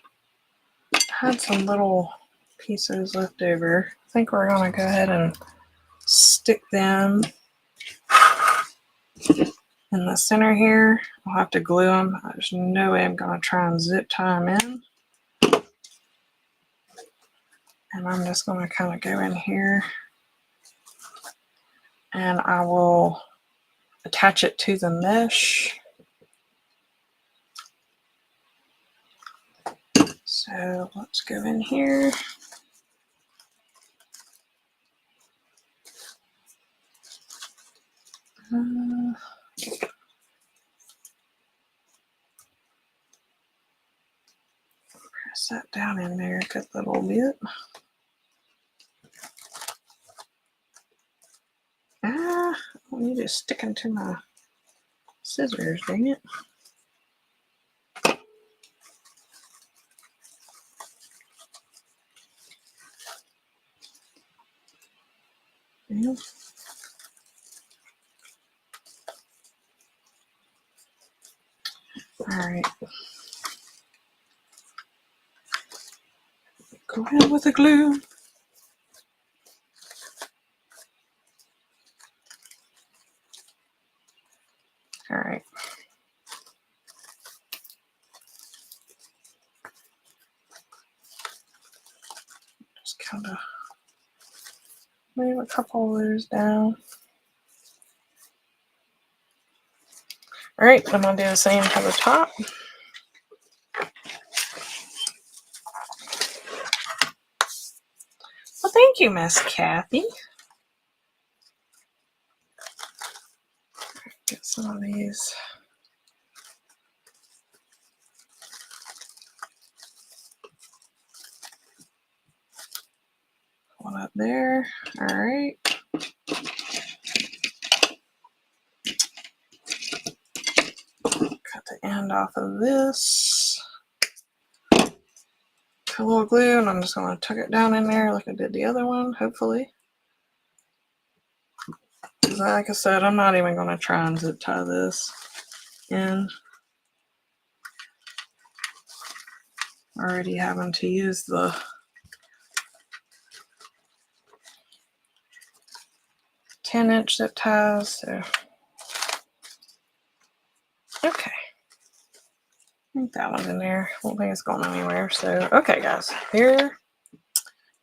had some little pieces left over. I think we're going to go ahead and stick them in the center here. I'll have to glue them. There's no way I'm going to try and zip tie them in. And I'm just going to kind of go in here and I will attach it to the mesh. So let's go in here. Press that down in there a good little bit. I need to stick into my scissors, dang it. Yeah. All right. Go ahead with the glue. All right. Just kind of move a couple of those down. All right, I'm going to do the same to the top. Well, thank you, Miss Kathy. Get some of these. One up there. All right. Cut the end off of this. Put a little glue, and I'm just going to tuck it down in there like I did the other one, hopefully. Because like I said, I'm not even going to try and zip tie this in. Already having to use the "10" zip ties, so okay. I think that one's in there. I don't think it's going anywhere. So okay, guys, here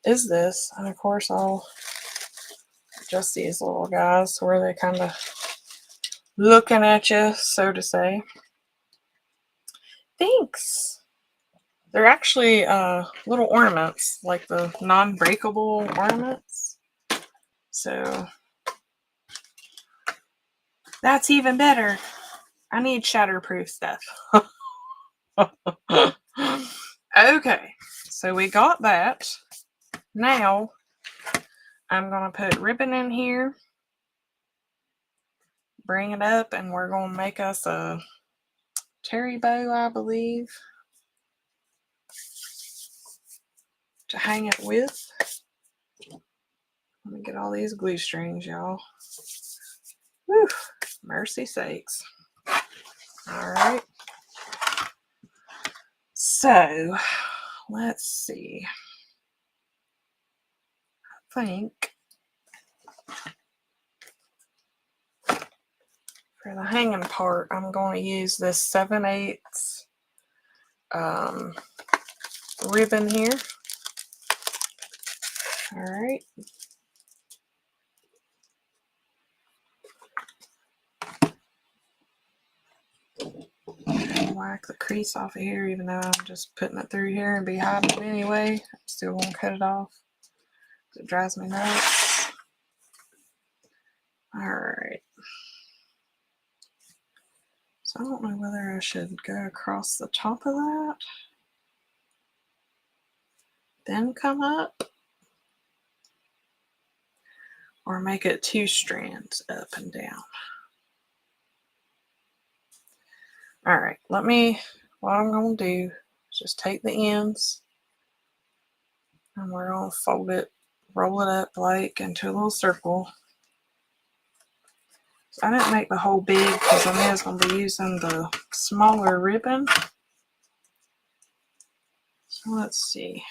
is this, and of course I'll adjust these little guys where they kind of looking at you, so to say. Thanks. They're actually little ornaments, like the non-breakable ornaments. So that's even better. I need shatterproof stuff. Okay, so we got that. Now I'm going to put ribbon in here, bring it up, and we're going to make us a cherry bow, I believe, to hang it with. Let me get all these glue strings, y'all. Whew, mercy sakes. All right. So let's see. I think for the hanging part, I'm going to use this 7/8 ribbon here. All right. Whack the crease off of here, even though I'm just putting it through here and be hiding it anyway. I still won't cut it off. It drives me nuts. All right. So I don't know whether I should go across the top of that, then come up, or make it 2 strands up and down. All right, what I'm going to do is just take the ends and we're going to fold it, roll it up like into a little circle. So I didn't make the whole big because I was going to be using the smaller ribbon. So let's see.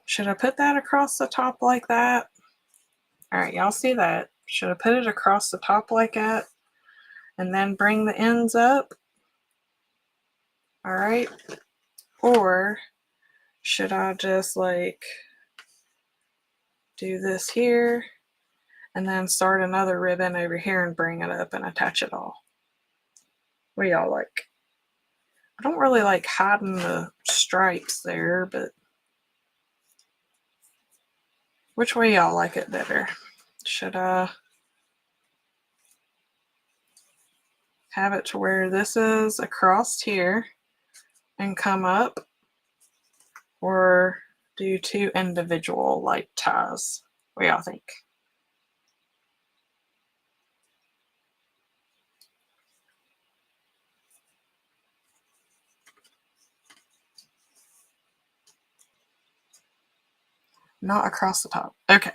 Should I put that across the top like that? All right, y'all see that? Should I put it across the top like that? and then bring the ends up. All right. Or should I just like do this here and then start another ribbon over here and bring it up and attach it all? What do y'all like? I don't really like hiding the stripes there, but which way y'all like it better? Should I have it to where this is across here and come up, or do two individual like ties? What do y'all think? Not across the top. Okay.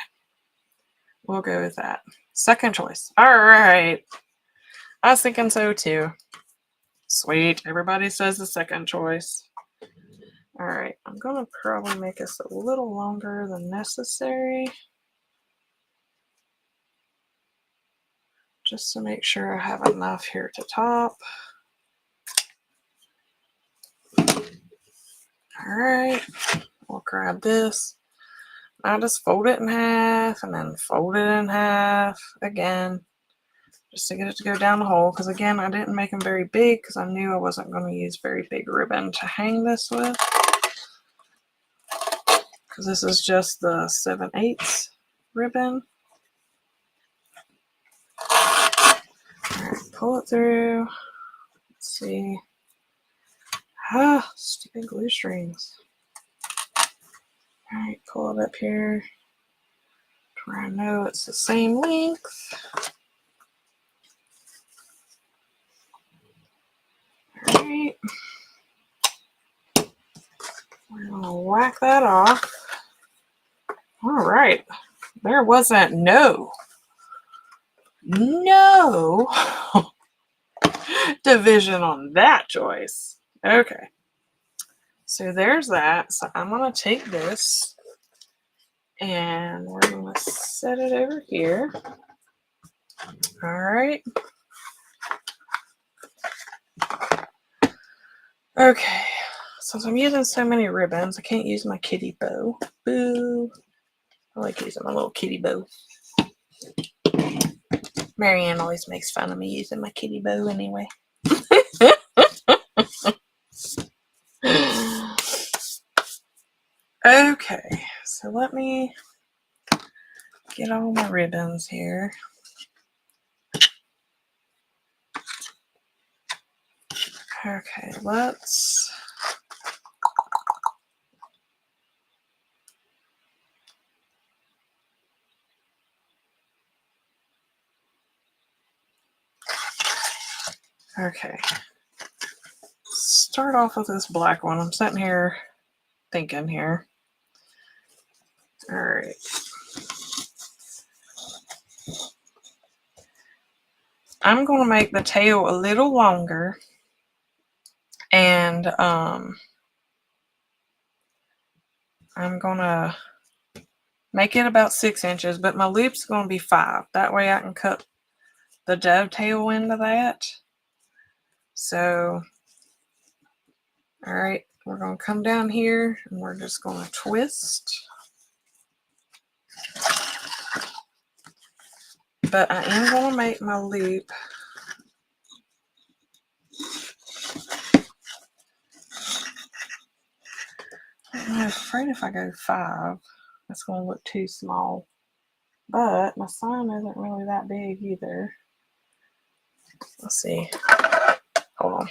We'll go with that. Second choice. All right. I was thinking so too. Sweet. Everybody says the second choice. All right. I'm going to probably make this a little longer than necessary, just to make sure I have enough here to top. All right. We'll grab this. I'll just fold it in half and then fold it in half again, just to get it to go down the hole. Because again, I didn't make them very big because I knew I wasn't going to use very big ribbon to hang this with. Because this is just the 7/8 ribbon. Alright, pull it through. Let's see. Ah, stupid glue strings. Alright, pull it up here to where I know it's the same length. Alright. We're going to whack that off. Alright. There wasn't no division on that choice. Okay. So there's that. So I'm going to take this and we're going to set it over here. All right. Okay. Since I'm using so many ribbons, I can't use my kitty bow. Boo. I like using my little kitty bow. Marianne always makes fun of me using my kitty bow anyway. Okay, so let me get all my ribbons here. Okay, let's start off with this black one. I'm sitting here thinking here. All right. I'm going to make the tail a little longer, and I'm going to make it about 6 inches, but my loop's going to be 5. That way I can cut the dovetail into that. So, all right, we're going to come down here and we're just going to twist. But I am going to make my loop I'm afraid if I go 5, it's going to look too small. But my sign isn't really that big either. Let's see. Hold on.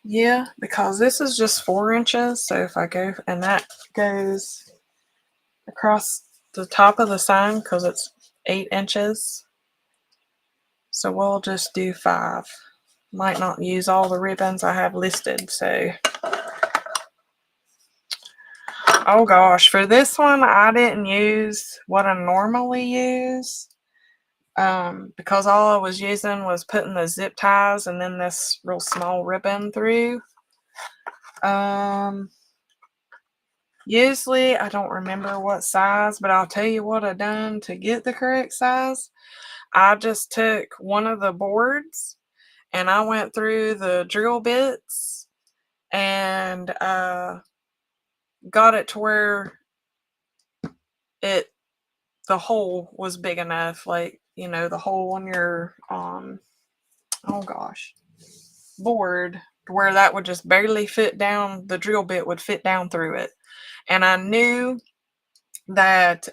Yeah, because this is just 4 inches. So if I go, and that goes across the top of the sign because it's 8 inches. So we'll just do 5. Might not use all the ribbons I have listed, so. Oh gosh, for this one, I didn't use what I normally use. Because all I was using was putting the zip ties and then this real small ribbon through. Usually, I don't remember what size, but I'll tell you what I done to get the correct size. I just took one of the boards and I went through the drill bits and got it to where the hole was big enough, like, you know, the hole on your oh gosh, board, where that would just barely fit down, the drill bit would fit down through it. And I knew that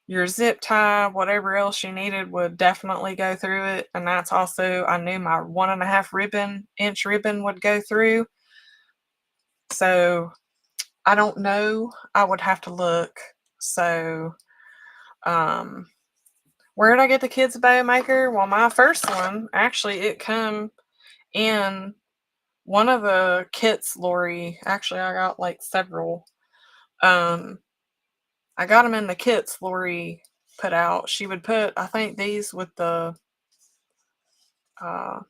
your zip tie, whatever else you needed, would definitely go through it. And that's also, I knew my 1.5 inch ribbon would go through. So I don't know. I would have to look. So where did I get the kids bow maker? Well, my first one, actually, it come in one of the kits, Lori. Actually, I got like several. I got them in the kits Lori put out. She would put, I think, these with the, and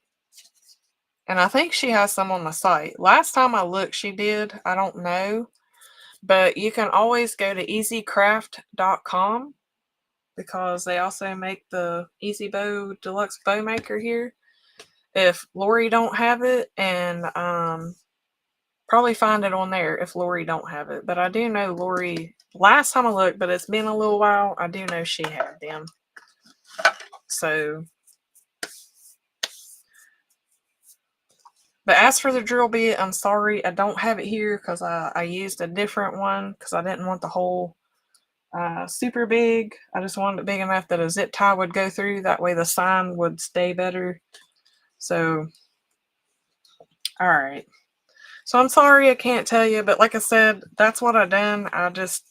I think she has some on the site. Last time I looked, she did. I don't know. But you can always go to easycraft.com because they also make the Easy Bow Deluxe Bow Maker here. If Lori don't have it, and probably find it on there if Lori don't have it. But I do know Lori, last time I looked, but it's been a little while, I do know she had them. So, but as for the drill bit, I'm sorry, I don't have it here because I used a different one because I didn't want the hole super big. I just wanted it big enough that a zip tie would go through. That way the sign would stay better. So, all right. So I'm sorry I can't tell you, but like I said, that's what I done. I just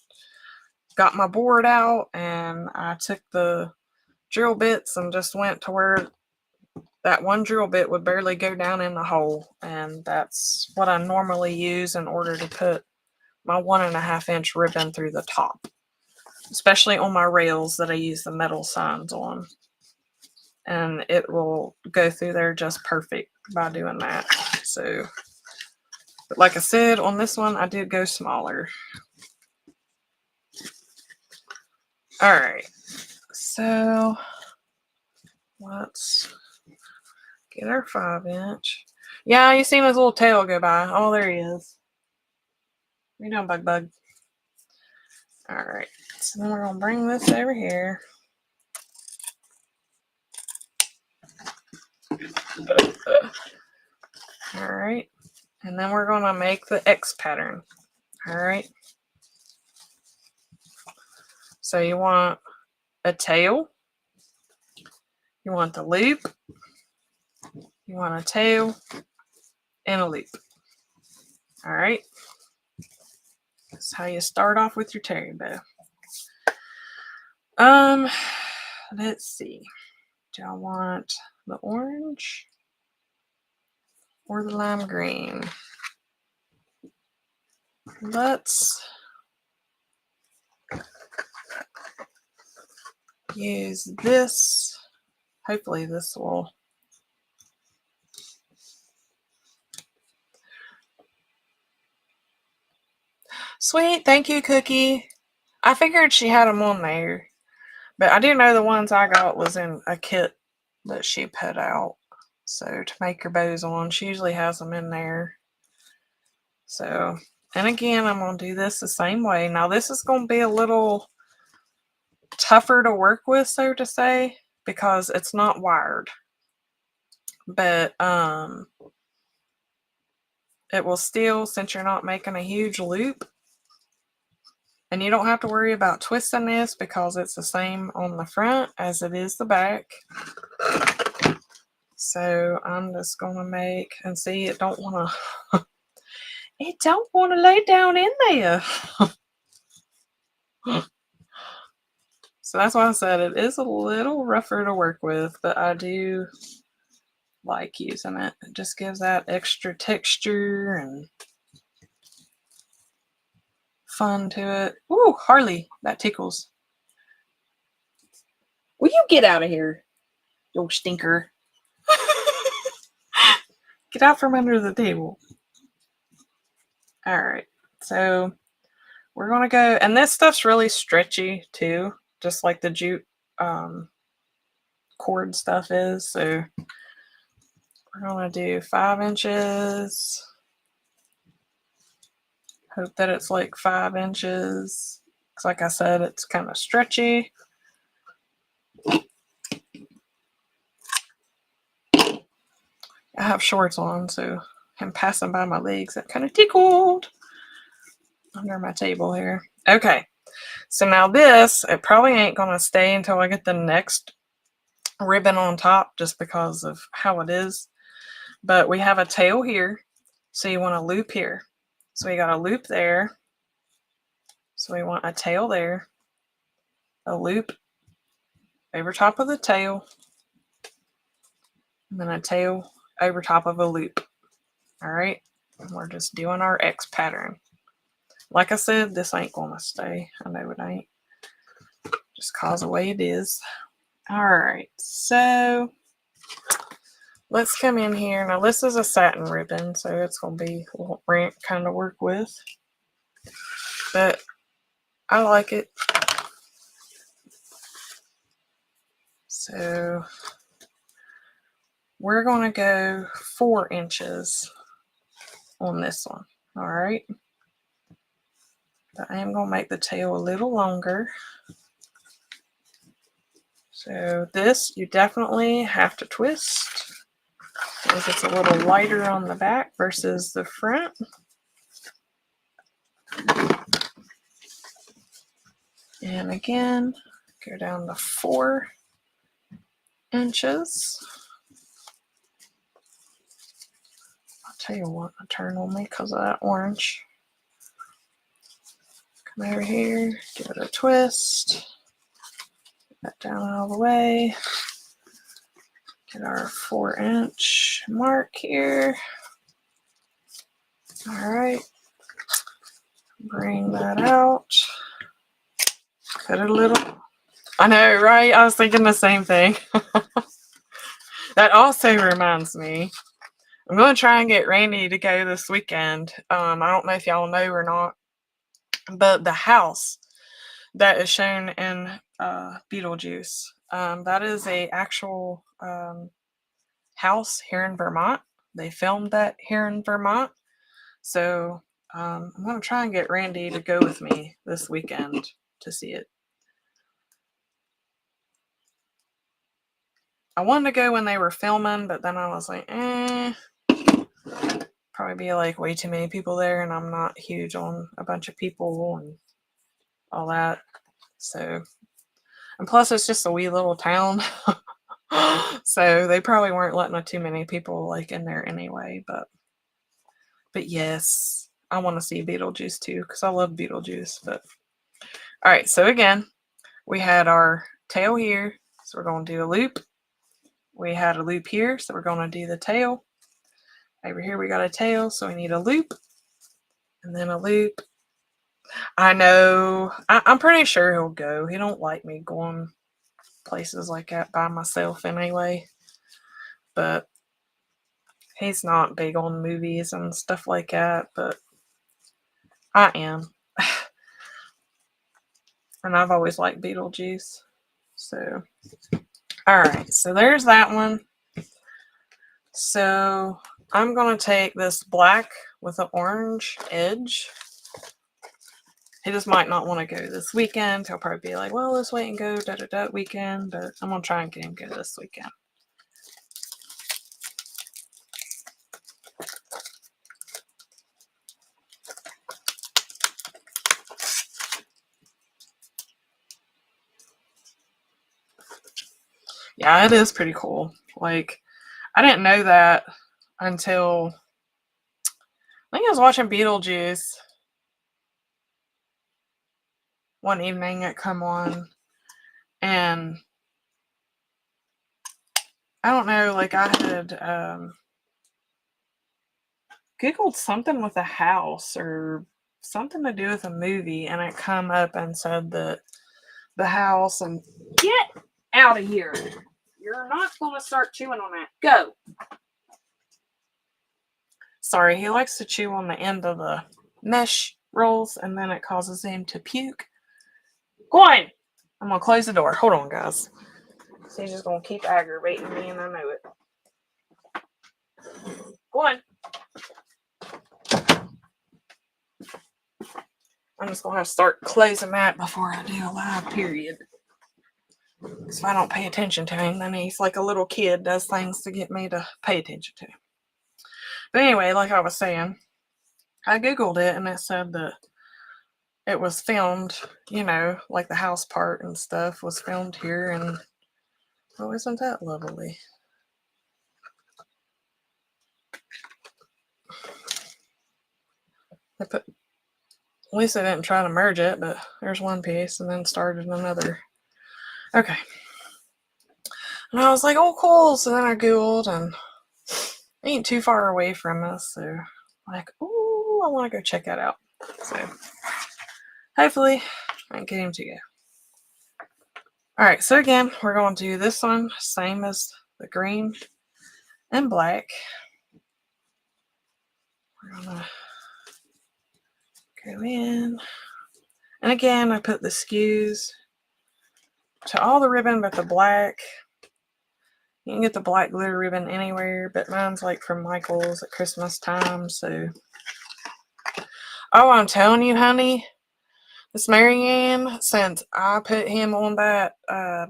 got my board out and I took the drill bits and just went to where that one drill bit would barely go down in the hole. And that's what I normally use in order to put my 1.5 inch ribbon through the top, especially on my rails that I use the metal signs on. And it will go through there just perfect by doing that. So, but like I said, on this one, I did go smaller. All right. So let's get our 5 inch. Yeah, you seen his little tail go by. Oh, there he is. What are you doing, Bug? All right. So then we're going to bring this over here. All right. And then we're going to make the X pattern. All right. So you want a tail. You want the loop. You want a tail and a loop. All right. That's how you start off with your terry bow. Let's see. Do I want the orange or the lime green? Let's use this. Hopefully this will. Sweet, thank you, Cookie. I figured she had them on there, but I do know the ones I got was in a kit that she put out. So to make your bows on, she usually has them in there. So, and again, I'm going to do this the same way. Now this is going to be a little tougher to work with, so to say, because it's not wired. But it will still, since you're not making a huge loop, and you don't have to worry about twisting this because it's the same on the front as it is the back. So I'm just going to make, and see, it don't want to, it don't want to lay down in there. So that's why I said it is a little rougher to work with, but I do like using it. It just gives that extra texture and fun to it. Ooh, Harley, that tickles. Will you get out of here, you stinker? Get out from under the table. All right. So we're going to go, and this stuff's really stretchy too, just like the jute cord stuff is. So we're going to do 5 inches. Hope that it's like 5 inches. Because like I said, it's kind of stretchy. I have shorts on, so him passing by my legs, that kind of tickled under my table here. Okay, so now this, it probably ain't going to stay until I get the next ribbon on top just because of how it is. But we have a tail here, so you want a loop here. So we got a loop there. So we want a tail there, a loop over top of the tail, and then a tail over top of a loop. All right, and we're just doing our X pattern. Like I said, this ain't gonna stay. I know it ain't. Just cause the way it is. All right, so let's come in here. Now this is a satin ribbon, so it's gonna be a little rant kind of work with, but I like it. So we're gonna go 4 inches on this one. All right, but I am gonna make the tail a little longer. So this you definitely have to twist because it's a little lighter on the back versus the front. And again, go down to 4 inches. I'll tell you what, I turn on me because of that orange. Come over here, give it a twist. Get that down all the way. Get our 4-inch mark here. All right. Bring that out. Cut it a little. I know, right? I was thinking the same thing. That also reminds me, I'm going to try and get Randy to go this weekend. I don't know if y'all know or not, but the house that is shown in Beetlejuice, that is a actual house here in Vermont. They filmed that here in Vermont. So I'm going to try and get Randy to go with me this weekend to see it. I wanted to go when they were filming, but then I was like, probably be like way too many people there, and I'm not huge on a bunch of people and all that. So, and plus it's just a wee little town. So they probably weren't letting too many people like in there anyway, but yes, I want to see Beetlejuice too because I love Beetlejuice. But all right, so again, we had our tail here, so we're going to do a loop. We had a loop here, so we're going to do the tail. Over here we got a tail, so we need a loop and then a loop. I know, I'm pretty sure he'll go. He don't like me going places like that by myself anyway, but he's not big on movies and stuff like that, but I am. And I've always liked Beetlejuice. So, all right, so there's that one. So I'm going to take this black with an orange edge. He just might not want to go this weekend. He'll probably be like, well, let's wait and go weekend, but I'm going to try and get him go this weekend. Yeah, it is pretty cool. Like, I didn't know that until I think I was watching Beetlejuice one evening it come on, and I don't know, like I had Googled something with a house or something to do with a movie, and it come up and said that the house, and get out of here. You're not going to start chewing on that. Go. Sorry, he likes to chew on the end of the mesh rolls, and then it causes him to puke. Go on! I'm gonna close the door. Hold on, guys. So he's just gonna keep aggravating me, and I know it. Go on. I'm just gonna have to start closing that before I do a live, period. Because if I don't pay attention to him, then he's like a little kid, does things to get me to pay attention to him. But anyway, like I was saying, I googled it and it said that it was filmed, you know, like the house part and stuff was filmed here, and oh, isn't that lovely? I put, at least I didn't try to merge it, but there's one piece and then started another. Okay. And I was like, oh, cool. So then I googled, and it ain't too far away from us, so I'm like, oh, I want to go check that out. So hopefully I can get him to go. Alright, so again, we're going to do this one, same as the green and black. We're going to go in. And again, I put the skews to all the ribbon but the black. You can get the black glitter ribbon anywhere, but mine's like from Michael's at Christmas time, so. Oh, I'm telling you, honey, Miss Marianne, since I put him on that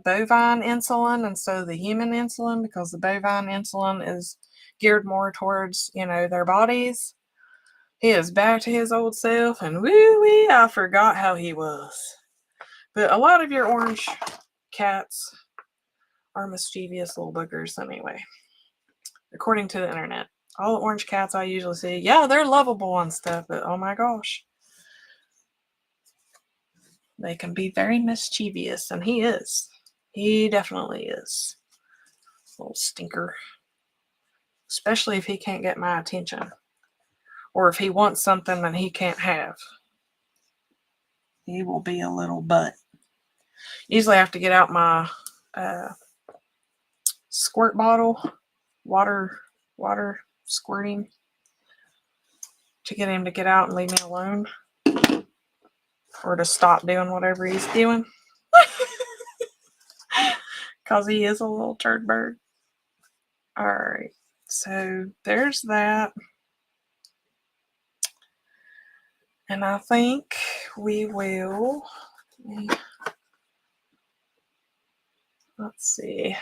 bovine insulin instead of the human insulin, because the bovine insulin is geared more towards, you know, their bodies, he is back to his old self, and woo-wee, I forgot how he was. But a lot of your orange cats are mischievous little boogers anyway, according to the internet. All the orange cats I usually see, yeah, they're lovable and stuff, but oh my gosh. They can be very mischievous, and he is. He definitely is. Little stinker. Especially if he can't get my attention. Or if he wants something that he can't have. He will be a little butt. Usually I have to get out my squirt bottle. Water squirting. To get him to get out and leave me alone. Or to stop doing whatever he's doing. Because he is a little turd bird. Alright. So there's that. And I think we will, let's see.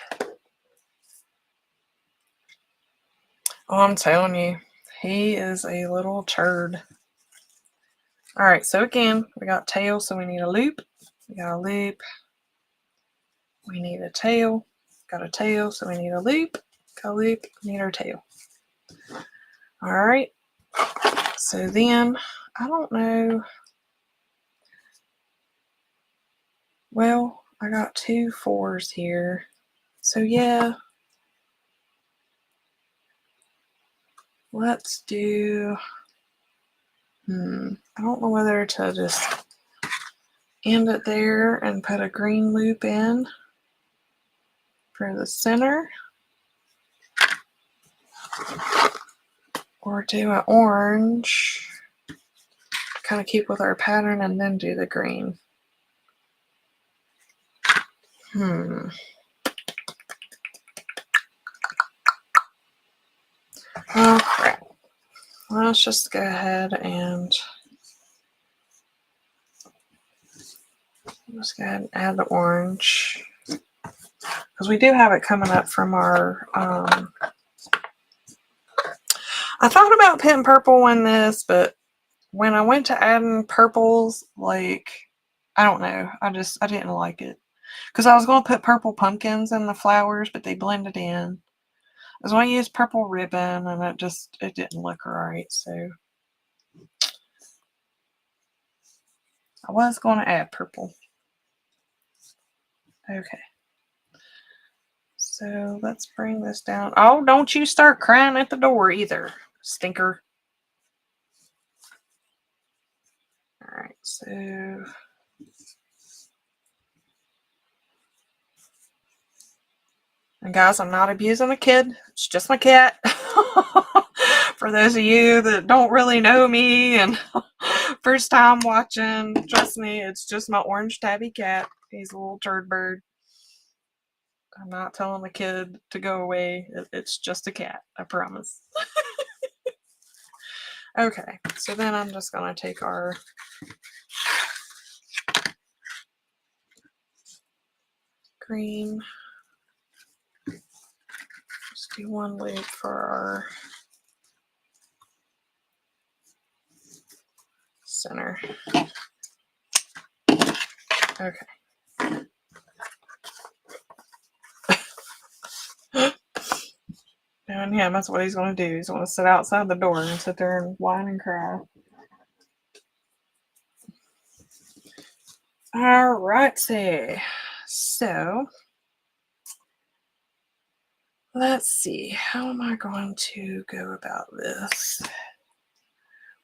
Oh, I'm telling you, he is a little turd. Alright, so again, we got tail, so we need a loop. We got a loop. We need a tail. Got a tail, so we need a loop. Got a loop, we need our tail. Alright, so then, I don't know. Well, I got 2 4s here. So yeah. Let's do, I don't know whether to just end it there and put a green loop in for the center. Or do an orange. Kind of keep with our pattern and then do the green. Oh crap. Let's just go ahead and add the orange. Because we do have it coming up from our I thought about putting purple in this, but when I went to adding purples, like, I don't know. I didn't like it. Because I was going to put purple pumpkins in the flowers, but they blended in. I was going to use purple ribbon, and it didn't look right, so. I was going to add purple. Okay. So let's bring this down. Oh, don't you start crying at the door either, stinker. Alright, so. And guys, I'm not abusing a kid. It's just my cat. For those of you that don't really know me, and First time watching. Trust me, it's just my orange tabby cat. He's a little turd bird. I'm not telling the kid to go away. It's just a cat. I promise. Okay, so then I'm just going to take our green. Just do one loop for our center. Okay. And yeah, that's what he's going to do. He's going to sit outside the door and sit there and whine and cry. All right, so let's see. How am I going to go about this?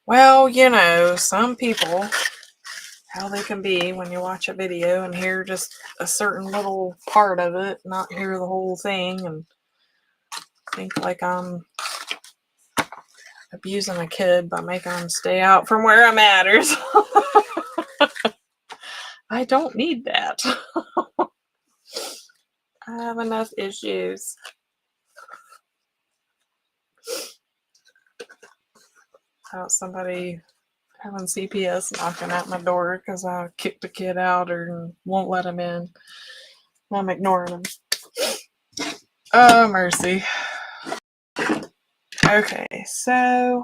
Well, you know, some people, how they can be when you watch a video and hear just a certain little part of it, not hear the whole thing, and think like I'm abusing a kid by making them stay out from where I'm at or something. I don't need that. I have enough issues. Without somebody having CPS knocking at my door because I kicked a kid out or won't let him in. I'm ignoring him. Oh, mercy. Okay, so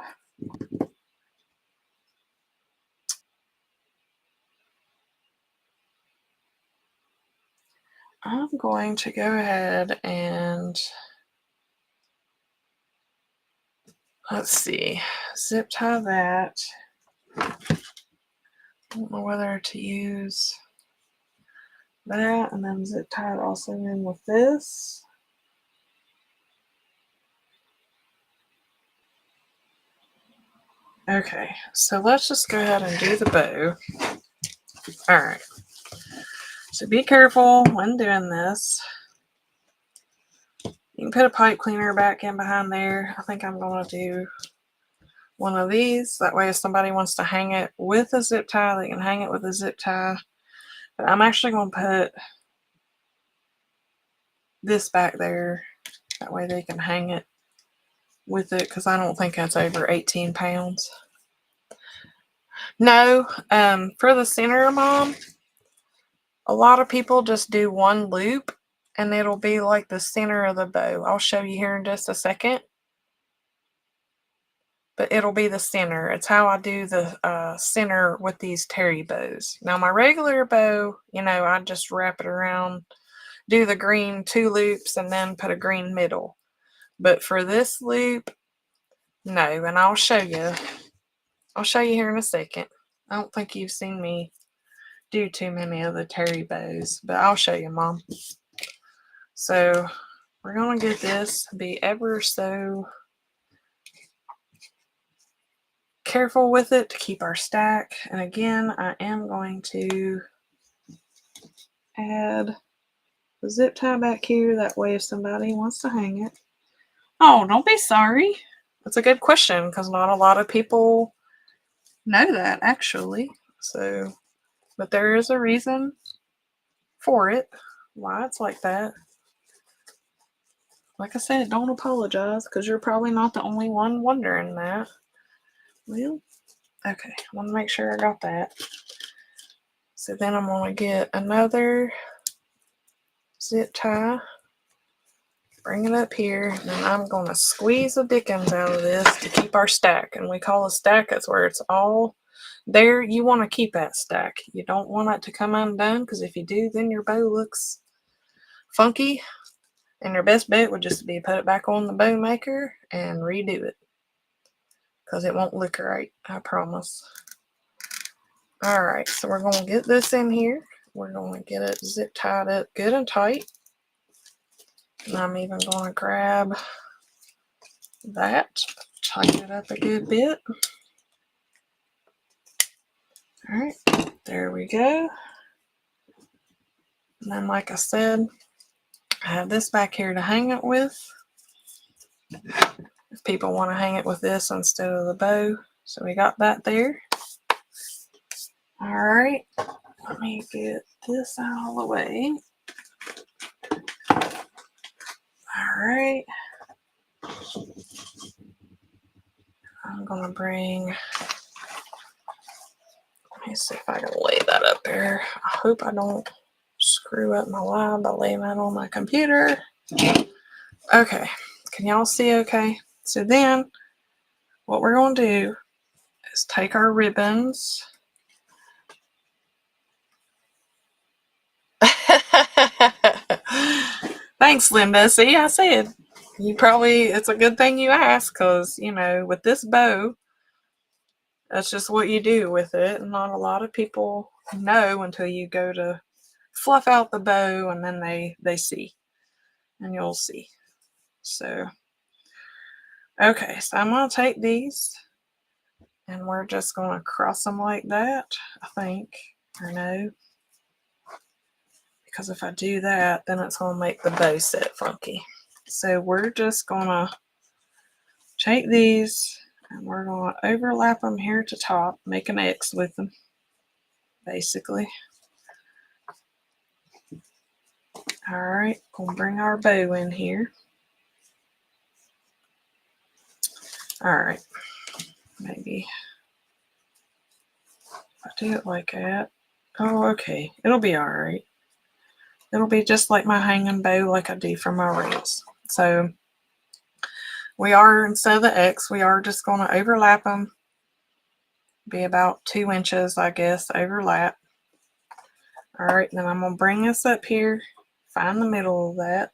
I'm going to go ahead and let's see, zip tie that. I don't know whether to use that and then zip tie it also in with this. Okay, so let's just go ahead and do the bow. All right, so be careful when doing this. You can put a pipe cleaner back in behind there. I think I'm going to do one of these. That way if somebody wants to hang it with a zip tie, they can hang it with a zip tie. But I'm actually going to put this back there. That way they can hang it with it because I don't think that's over 18 pounds. No, for the center, Mom, a lot of people just do one loop and it'll be like the center of the bow. I'll show you here in just a second. But it'll be the center. It's how I do the center with these terry bows. Now my regular bow, you know, I just wrap it around, do the green 2 loops and then put a green middle. But for this loop, no, and I'll show you. I'll show you here in a second. I don't think you've seen me do too many of the terry bows, but I'll show you, Mom. So we're going to get this, be ever so careful with it to keep our stack. And again, I am going to add the zip tie back here. That way if somebody wants to hang it. Oh, don't be sorry. That's a good question because not a lot of people know that actually. So, but there is a reason for it, why it's like that. Like I said, don't apologize because you're probably not the only one wondering that. Well, okay, I want to make sure I got that. So then I'm going to get another zip tie, bring it up here, and then I'm going to squeeze the dickens out of this to keep our stack. And we call a stack, that's where it's all there. You want to keep that stack. You don't want it to come undone because if you do, then your bow looks funky. And your best bet would just be put it back on the bow maker and redo it. Because it won't look right, I promise. Alright, so we're going to get this in here. We're going to get it zip tied up good and tight. And I'm even going to grab that, tighten it up a good bit. Alright, there we go. And then like I said, I have this back here to hang it with. If people want to hang it with this instead of the bow. So we got that there. All right, let me get this out of the way. All right. I'm gonna bring, let me see if I can lay that up there. I hope I don't screw up my lab by laying that on my computer. Okay, can y'all see okay? So then what we're gonna do is take our ribbons. Thanks, Linda. See, I said you probably, it's a good thing you asked, because you know, with this bow, that's just what you do with it. Not a lot of people know until you go to fluff out the bow, and then they see, and you'll see. So okay, so I'm gonna take these and we're just gonna cross them like that, I think, or no, because if I do that, then it's gonna make the bow set funky. So we're just gonna take these and we're gonna overlap them here at the top, make an X with them, basically. All right, gonna bring our bow in here. All right, maybe if I do it like that. Oh, okay, it'll be all right. It'll be just like my hanging bow, like I do for my wreaths. So we are, instead of the X, we are just going to overlap them. Be about 2 inches, I guess, overlap. All right, then I'm going to bring this up here, find the middle of that.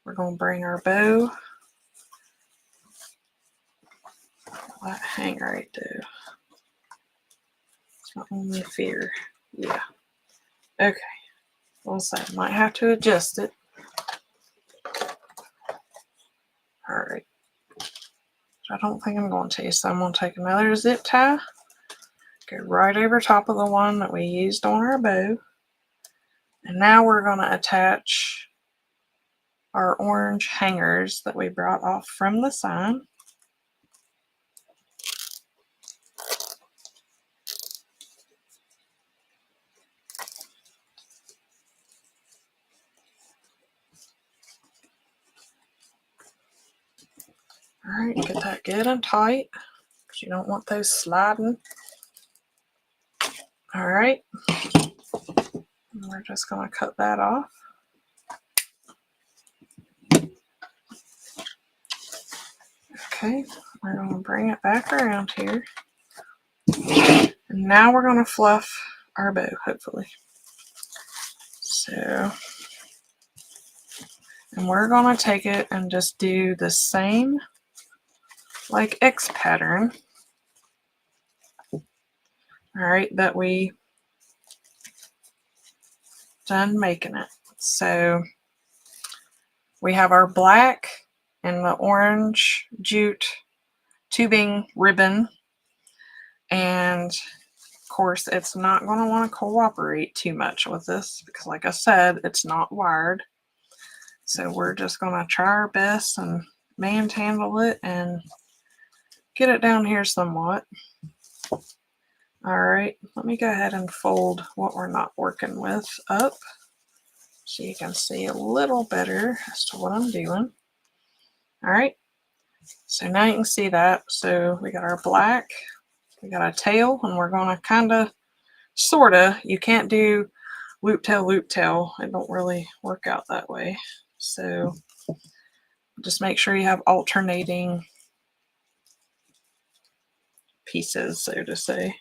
We're going to bring our bow. That hang right there. It's my only fear. Yeah. Okay. Also, might have to adjust it. All right. I don't think I'm going to, so I'm going to take another zip tie, go right over top of the one that we used on our bow, and now we're going to attach our orange hangers that we brought off from the sign. All right, get that good and tight, because you don't want those sliding. All right, and we're just going to cut that off. Okay, we're going to bring it back around here. And now we're going to fluff our bow, hopefully. So, and we're going to take it and just do the same like X pattern. All right, that we done making it. So we have our black and the orange jute tubing ribbon, and of course it's not going to want to cooperate too much with this because, like I said, it's not wired. So we're just going to try our best and manhandle it and get it down here somewhat. All right, let me go ahead and fold what we're not working with up so you can see a little better as to what I'm doing. All right, so now you can see that. So we got our black, we got a tail, and we're going to kind of, sort of, you can't do loop tail, it don't really work out that way. So just make sure you have alternating pieces, so to say,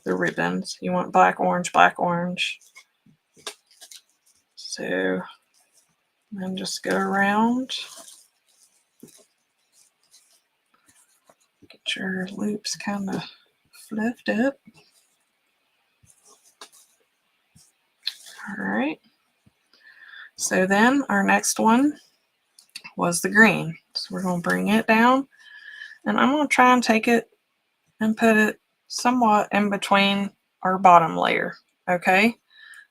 the ribbons. You want black, orange, black, orange. So then just go around, get your loops kind of fluffed up. All right. So then our next one was the green. So we're going to bring it down, and I'm going to try and take it and put it somewhat in between our bottom layer. Okay.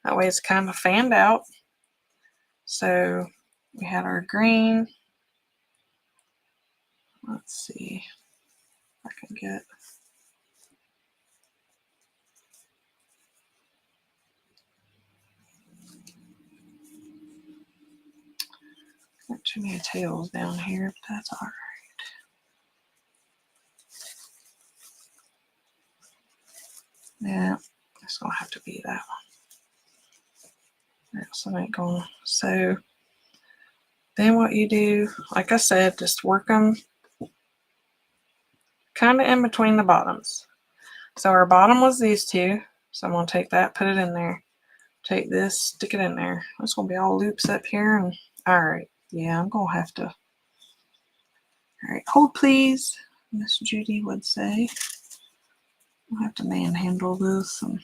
That way it's kind of fanned out. So we had our green. Let's see if I can get, too many tails down here, but that's all right. Yeah, it's gonna have to be that one. Else it ain't gonna. So then what you do, like I said, just work them kind of in between the bottoms. So our bottom was these two. So I'm gonna take that, put it in there. Take this, stick it in there. It's gonna be all loops up here. And all right, yeah, I'm gonna have to. All right, hold please, Miss Judy would say. I'll have to manhandle this and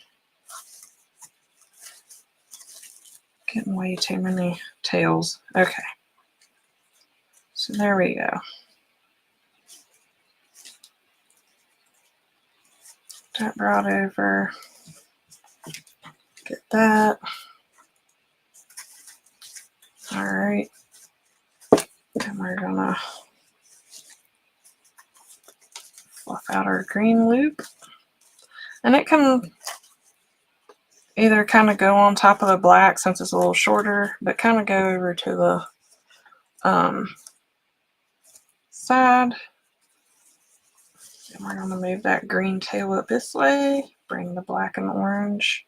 getting way too many tails. Okay, so there we go. That brought over. Get that. All right, and we're gonna fluff out our green loop, and it can either kind of go on top of the black since it's a little shorter, but kind of go over to the side. And we're going to move that green tail up this way, bring the black and orange.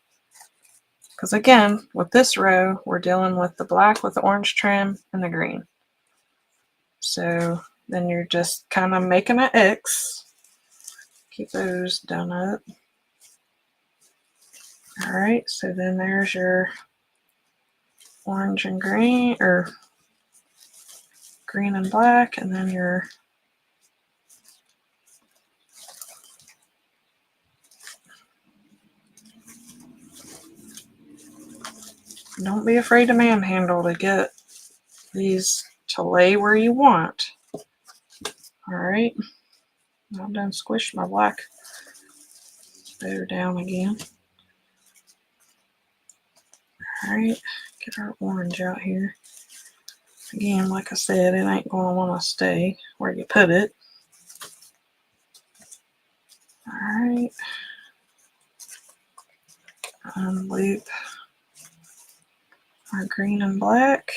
Because again, with this row, we're dealing with the black with the orange trim and the green. So then you're just kind of making an X. Keep those done up. All right, so then there's your orange and green, or green and black, and then your don't be afraid to manhandle to get these to lay where you want. All right, I've done squished my black bow down again. All right, get our orange out here. Again, like I said, it ain't going to want to stay where you put it. All right, unloop our green and black.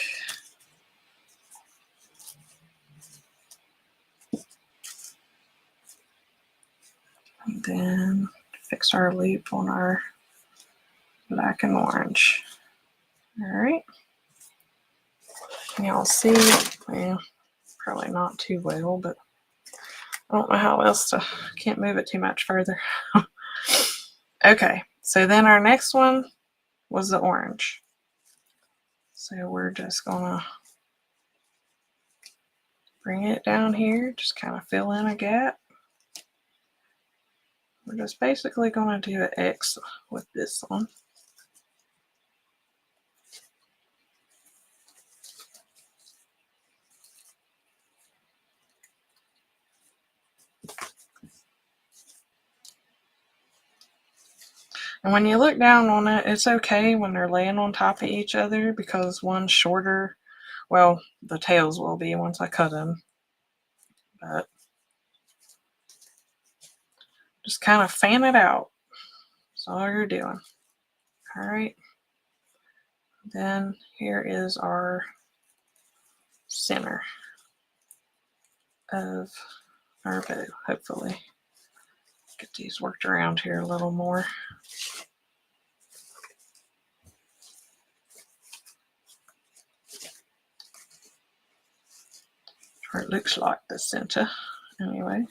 And then fix our loop on our black and orange. All right. Y'all see, well, probably not too well, but I don't know how else to, can't move it too much further. Okay, so then our next one was the orange. So we're just gonna bring it down here, just kind of fill in a gap. We're just basically gonna do an X with this one. And when you look down on it, it's okay when they're laying on top of each other because one's shorter. Well, the tails will be once I cut them. But just kind of fan it out. That's all you're doing. All right. Then here is our center of our bow, hopefully. Get these worked around here a little more. Or it looks like the center, anyway.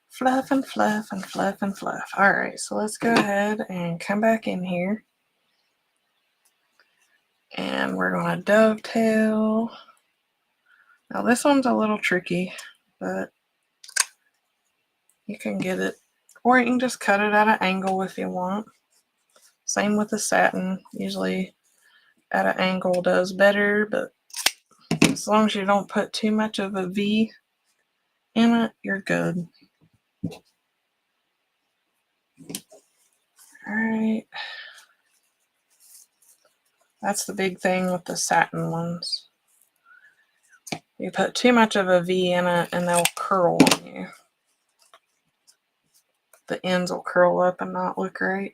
Fluff and fluff and fluff and fluff. All right, so let's go ahead and come back in here. And we're going to dovetail. Now this one's a little tricky, but you can get it. Or you can just cut it at an angle if you want. Same with the satin. Usually at an angle does better, but as long as you don't put too much of a V in it, you're good. All right. That's the big thing with the satin ones. You put too much of a V in it and they'll curl on you. The ends will curl up and not look right.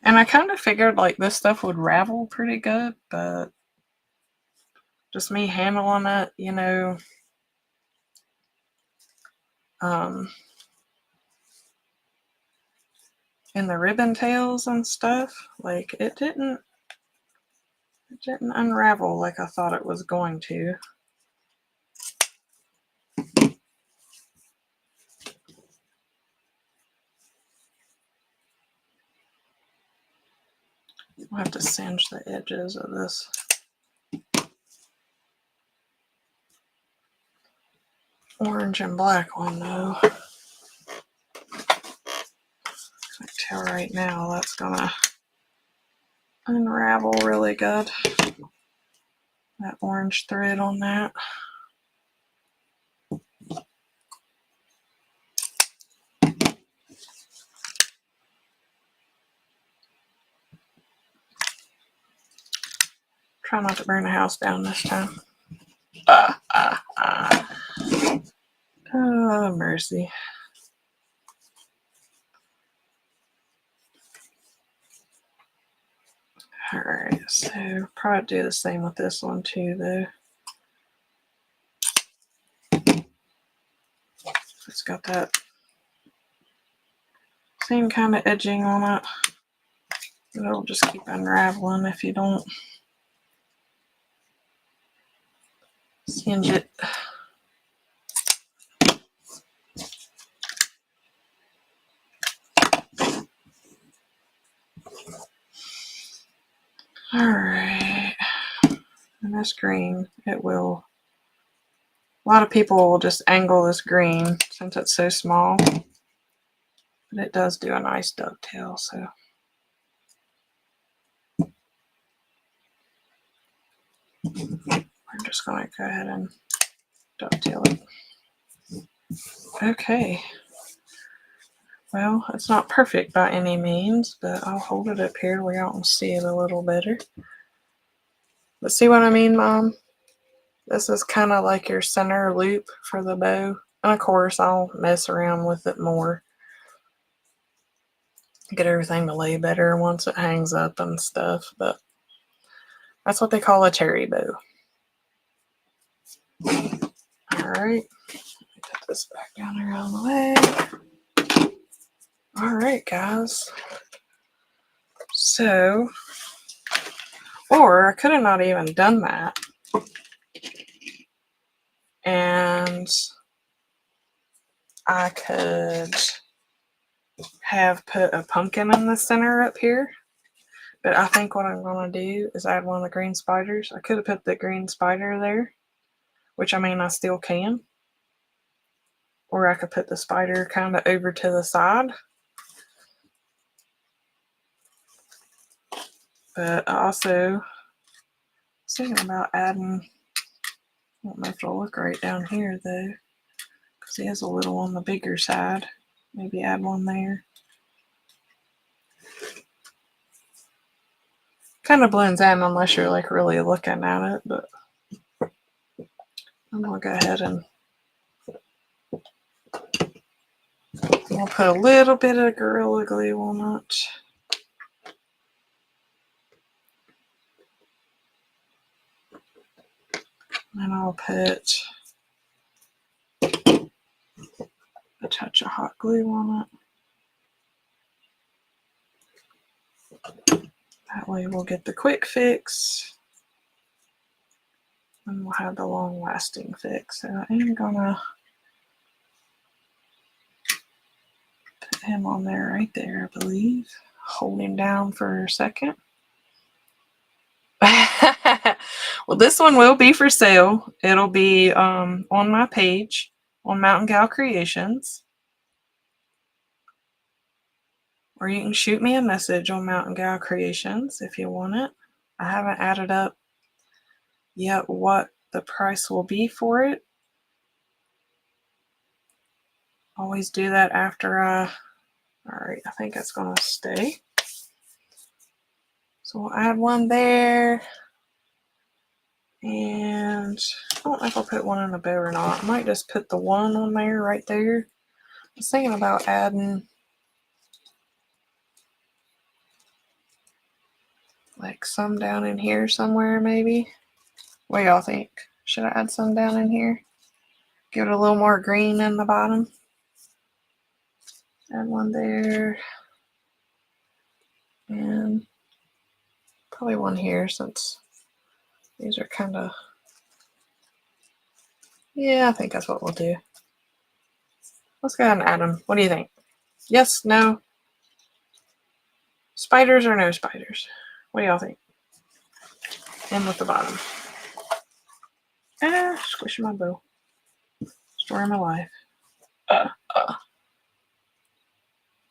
And I kind of figured like this stuff would ravel pretty good, but just me handling it, you know, in the ribbon tails and stuff, like it didn't unravel like I thought it was going to. I'll have to singe the edges of this. Orange and black one though. I can tell right now that's gonna unravel really good. That orange thread on that. Try not to burn the house down this time. Oh, mercy. Alright, so probably do the same with this one too, though. It's got that same kind of edging on it. It'll just keep unraveling if you don't singe it. Alright, and this green, it will, a lot of people will just angle this green since it's so small, but it does do a nice dovetail, so. I'm just going to go ahead and dovetail it. Okay. Well, it's not perfect by any means, but I'll hold it up here where y'all can see it a little better. But see what I mean, Mom? This is kind of like your center loop for the bow. And of course, I'll mess around with it more. Get everything to lay better once it hangs up and stuff. But that's what they call a cherry bow. Alright. Put this back down around the way. Alright, guys. So, or I could have not even done that. And I could have put a pumpkin in the center up here. But I think what I'm going to do is add one of the green spiders. I could have put the green spider there, which I mean I still can. Or I could put the spider kind of over to the side. But I also was thinking about adding, I don't know if it'll look right down here though, because he is a little on the bigger side. Maybe add one there. Kind of blends in unless you're like really looking at it, but I'm gonna go ahead and I'll put a little bit of Gorilla Glue on it. And I'll put a touch of hot glue on it. That way we'll get the quick fix. And we'll have the long lasting fix. So I am gonna put him on there right there, I believe. Hold him down for a second. Well, this one will be for sale. It'll be on my page on Mountain Gal Creations. Or you can shoot me a message on Mountain Gal Creations if you want it. I haven't added up yet what the price will be for it. Always do that after alright, I think it's gonna stay. So we'll add one there. And I don't know if I'll put one in a bow or not. I might just put the one on there right there. I was thinking about adding Like some down in here somewhere, maybe. What do y'all think? Should I add some down in here? Give it a little more green in the bottom. Add one there. And probably one here since these are kind of... Yeah, I think that's what we'll do. Let's go ahead and add them. What do you think? Yes? No? Spiders or no spiders? What do y'all think? In with the bottom. Ah, squishing my bow. Story of my life.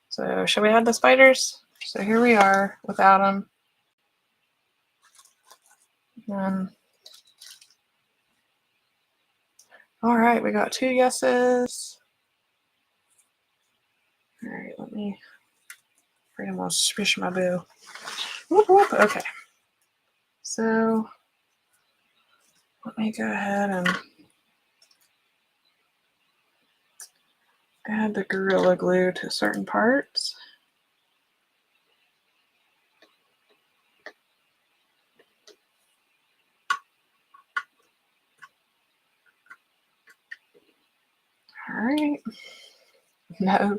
So, shall we add the spiders? So here we are without them. All right, we got 2 yeses. All right, let me... I'm gonna squish my bow. Whoop, whoop. Okay. So let me go ahead and add the Gorilla Glue to certain parts. All right. No.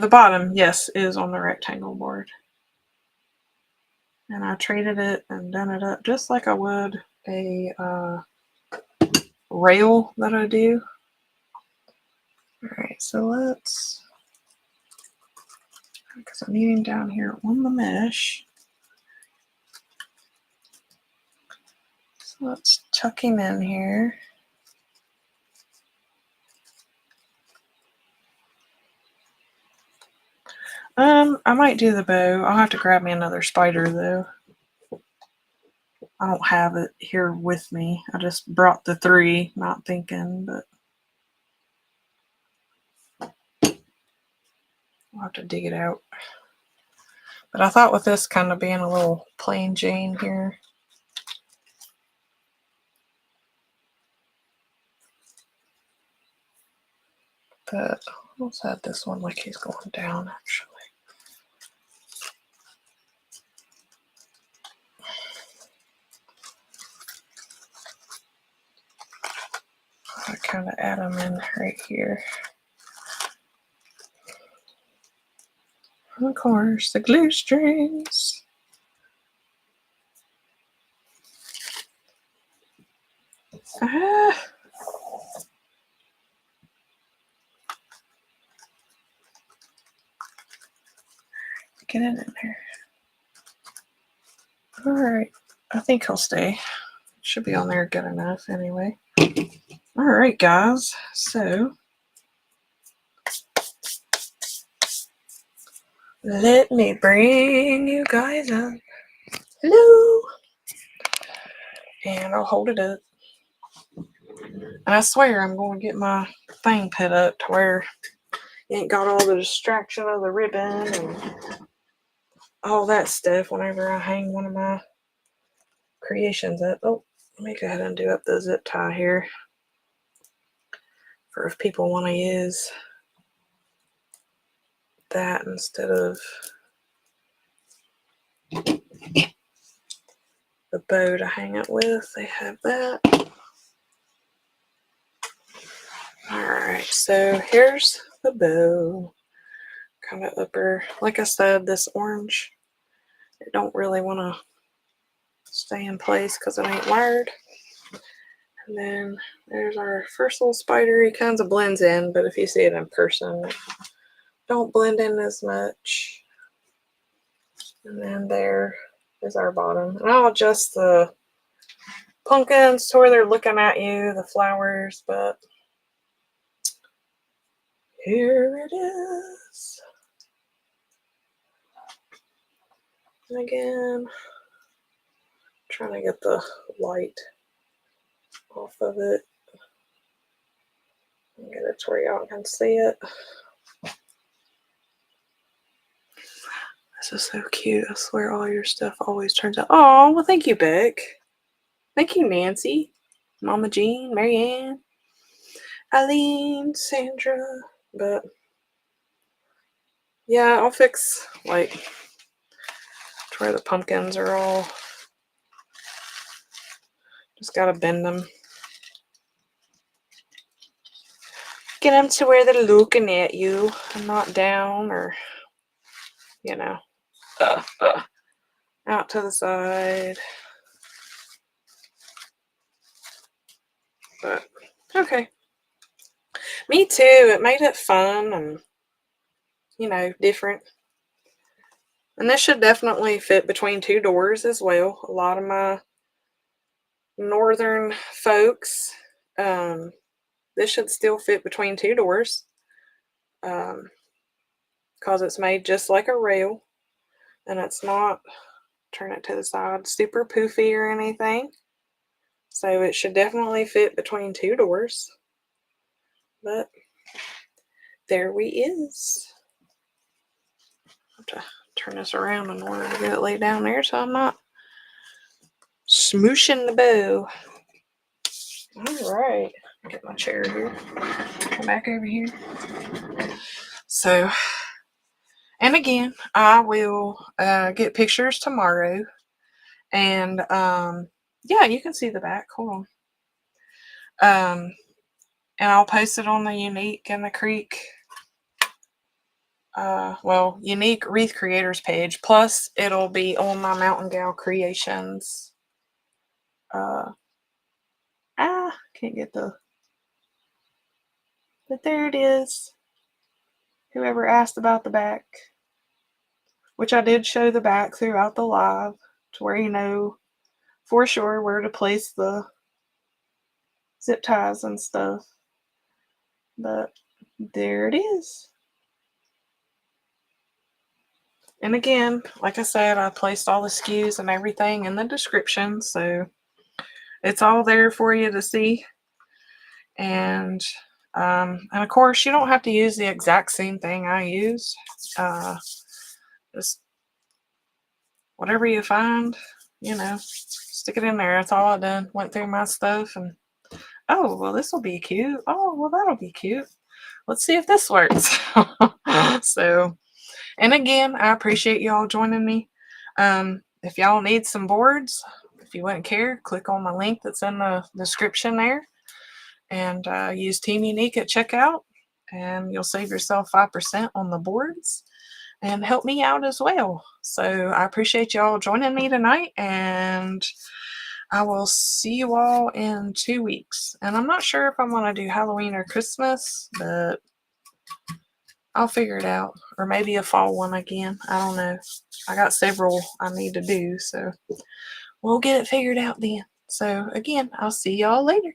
The bottom, yes, is on the rectangle board. And I treated it and done it up just like I would a rail that I do. All right, so let's, because I'm needing down here on the mesh. So let's tuck him in here. I might do the bow. I'll have to grab me another spider though. I don't have it here with me. I just brought the 3, not thinking, but I'll have to dig it out. But I thought with this kind of being a little plain Jane here, but let's add this one like he's going down actually. I kind of add them in right here. And of course, the glue strings. Ah. Get it in there. All right, I think he'll stay. Should be on there good enough anyway. All right, guys, so let me bring you guys up. Hello. And I'll hold it up. And I swear I'm going to get my thing put up to where you ain't got all the distraction of the ribbon and all that stuff whenever I hang one of my creations up. Oh, let me go ahead and do up the zip tie here for if people want to use that instead of the bow to hang it with. They have that. Alright, so here's the bow. Kind of upper. Like I said, this orange, it don't really want to stay in place because it ain't wired. And then there's our first little spider. He kind of blends in, but if you see it in person, it don't blend in as much. And then there is our bottom. And I'll adjust the pumpkins to where they're looking at you, the flowers, but here it is. And again, trying to get the light off of it and get it to where y'all can see it. This is so cute. I swear all your stuff always turns out. Oh, well, thank you, Beck. Thank you, Nancy, Mama Jean, Marianne. Eileen, Sandra, but yeah, I'll fix like to where the pumpkins are all, just gotta bend them. Get them to where they're looking at you and not down, or, you know, out to the side. But, okay. Me too. It made it fun and, you know, different. And this should definitely fit between 2 doors as well. A lot of my northern folks, this should still fit between 2 doors. Because it's made just like a rail. And it's not, turn it to the side, super poofy or anything. So it should definitely fit between 2 doors. But there we is. I have to turn this around in order to get it laid down there so I'm not smooshing the bow. Alright. Get my chair here. Come back over here. So, and again, I will get pictures tomorrow. And yeah, you can see the back. Hold on. And I'll post it on the Unique and the Creek, well, Unique Wreath Creators page. Plus, it'll be on my Mountain Gal Creations. Can't get the, but there it is. Whoever asked about the back, which I did show the back throughout the live, to where you know for sure where to place the zip ties and stuff. But there it is. And again, like I said, I placed all the SKUs and everything in the description, so it's all there for you to see. And of course, you don't have to use the exact same thing I use. Just whatever you find, you know, stick it in there. That's all I done. Went through my stuff and, oh, well, this will be cute. Oh, well, that'll be cute. Let's see if this works. So, and again, I appreciate y'all joining me. If y'all need some boards, if you wouldn't care, click on the link that's in the description there and use Team Unique at checkout, and you'll save yourself 5% on the boards and help me out as well. So I appreciate y'all joining me tonight, and I will see you all in 2 weeks. And I'm not sure if I'm going to do Halloween or Christmas, but I'll figure it out. Or maybe a fall one again. I don't know. I got several I need to do, so we'll get it figured out then. So again, I'll see y'all later.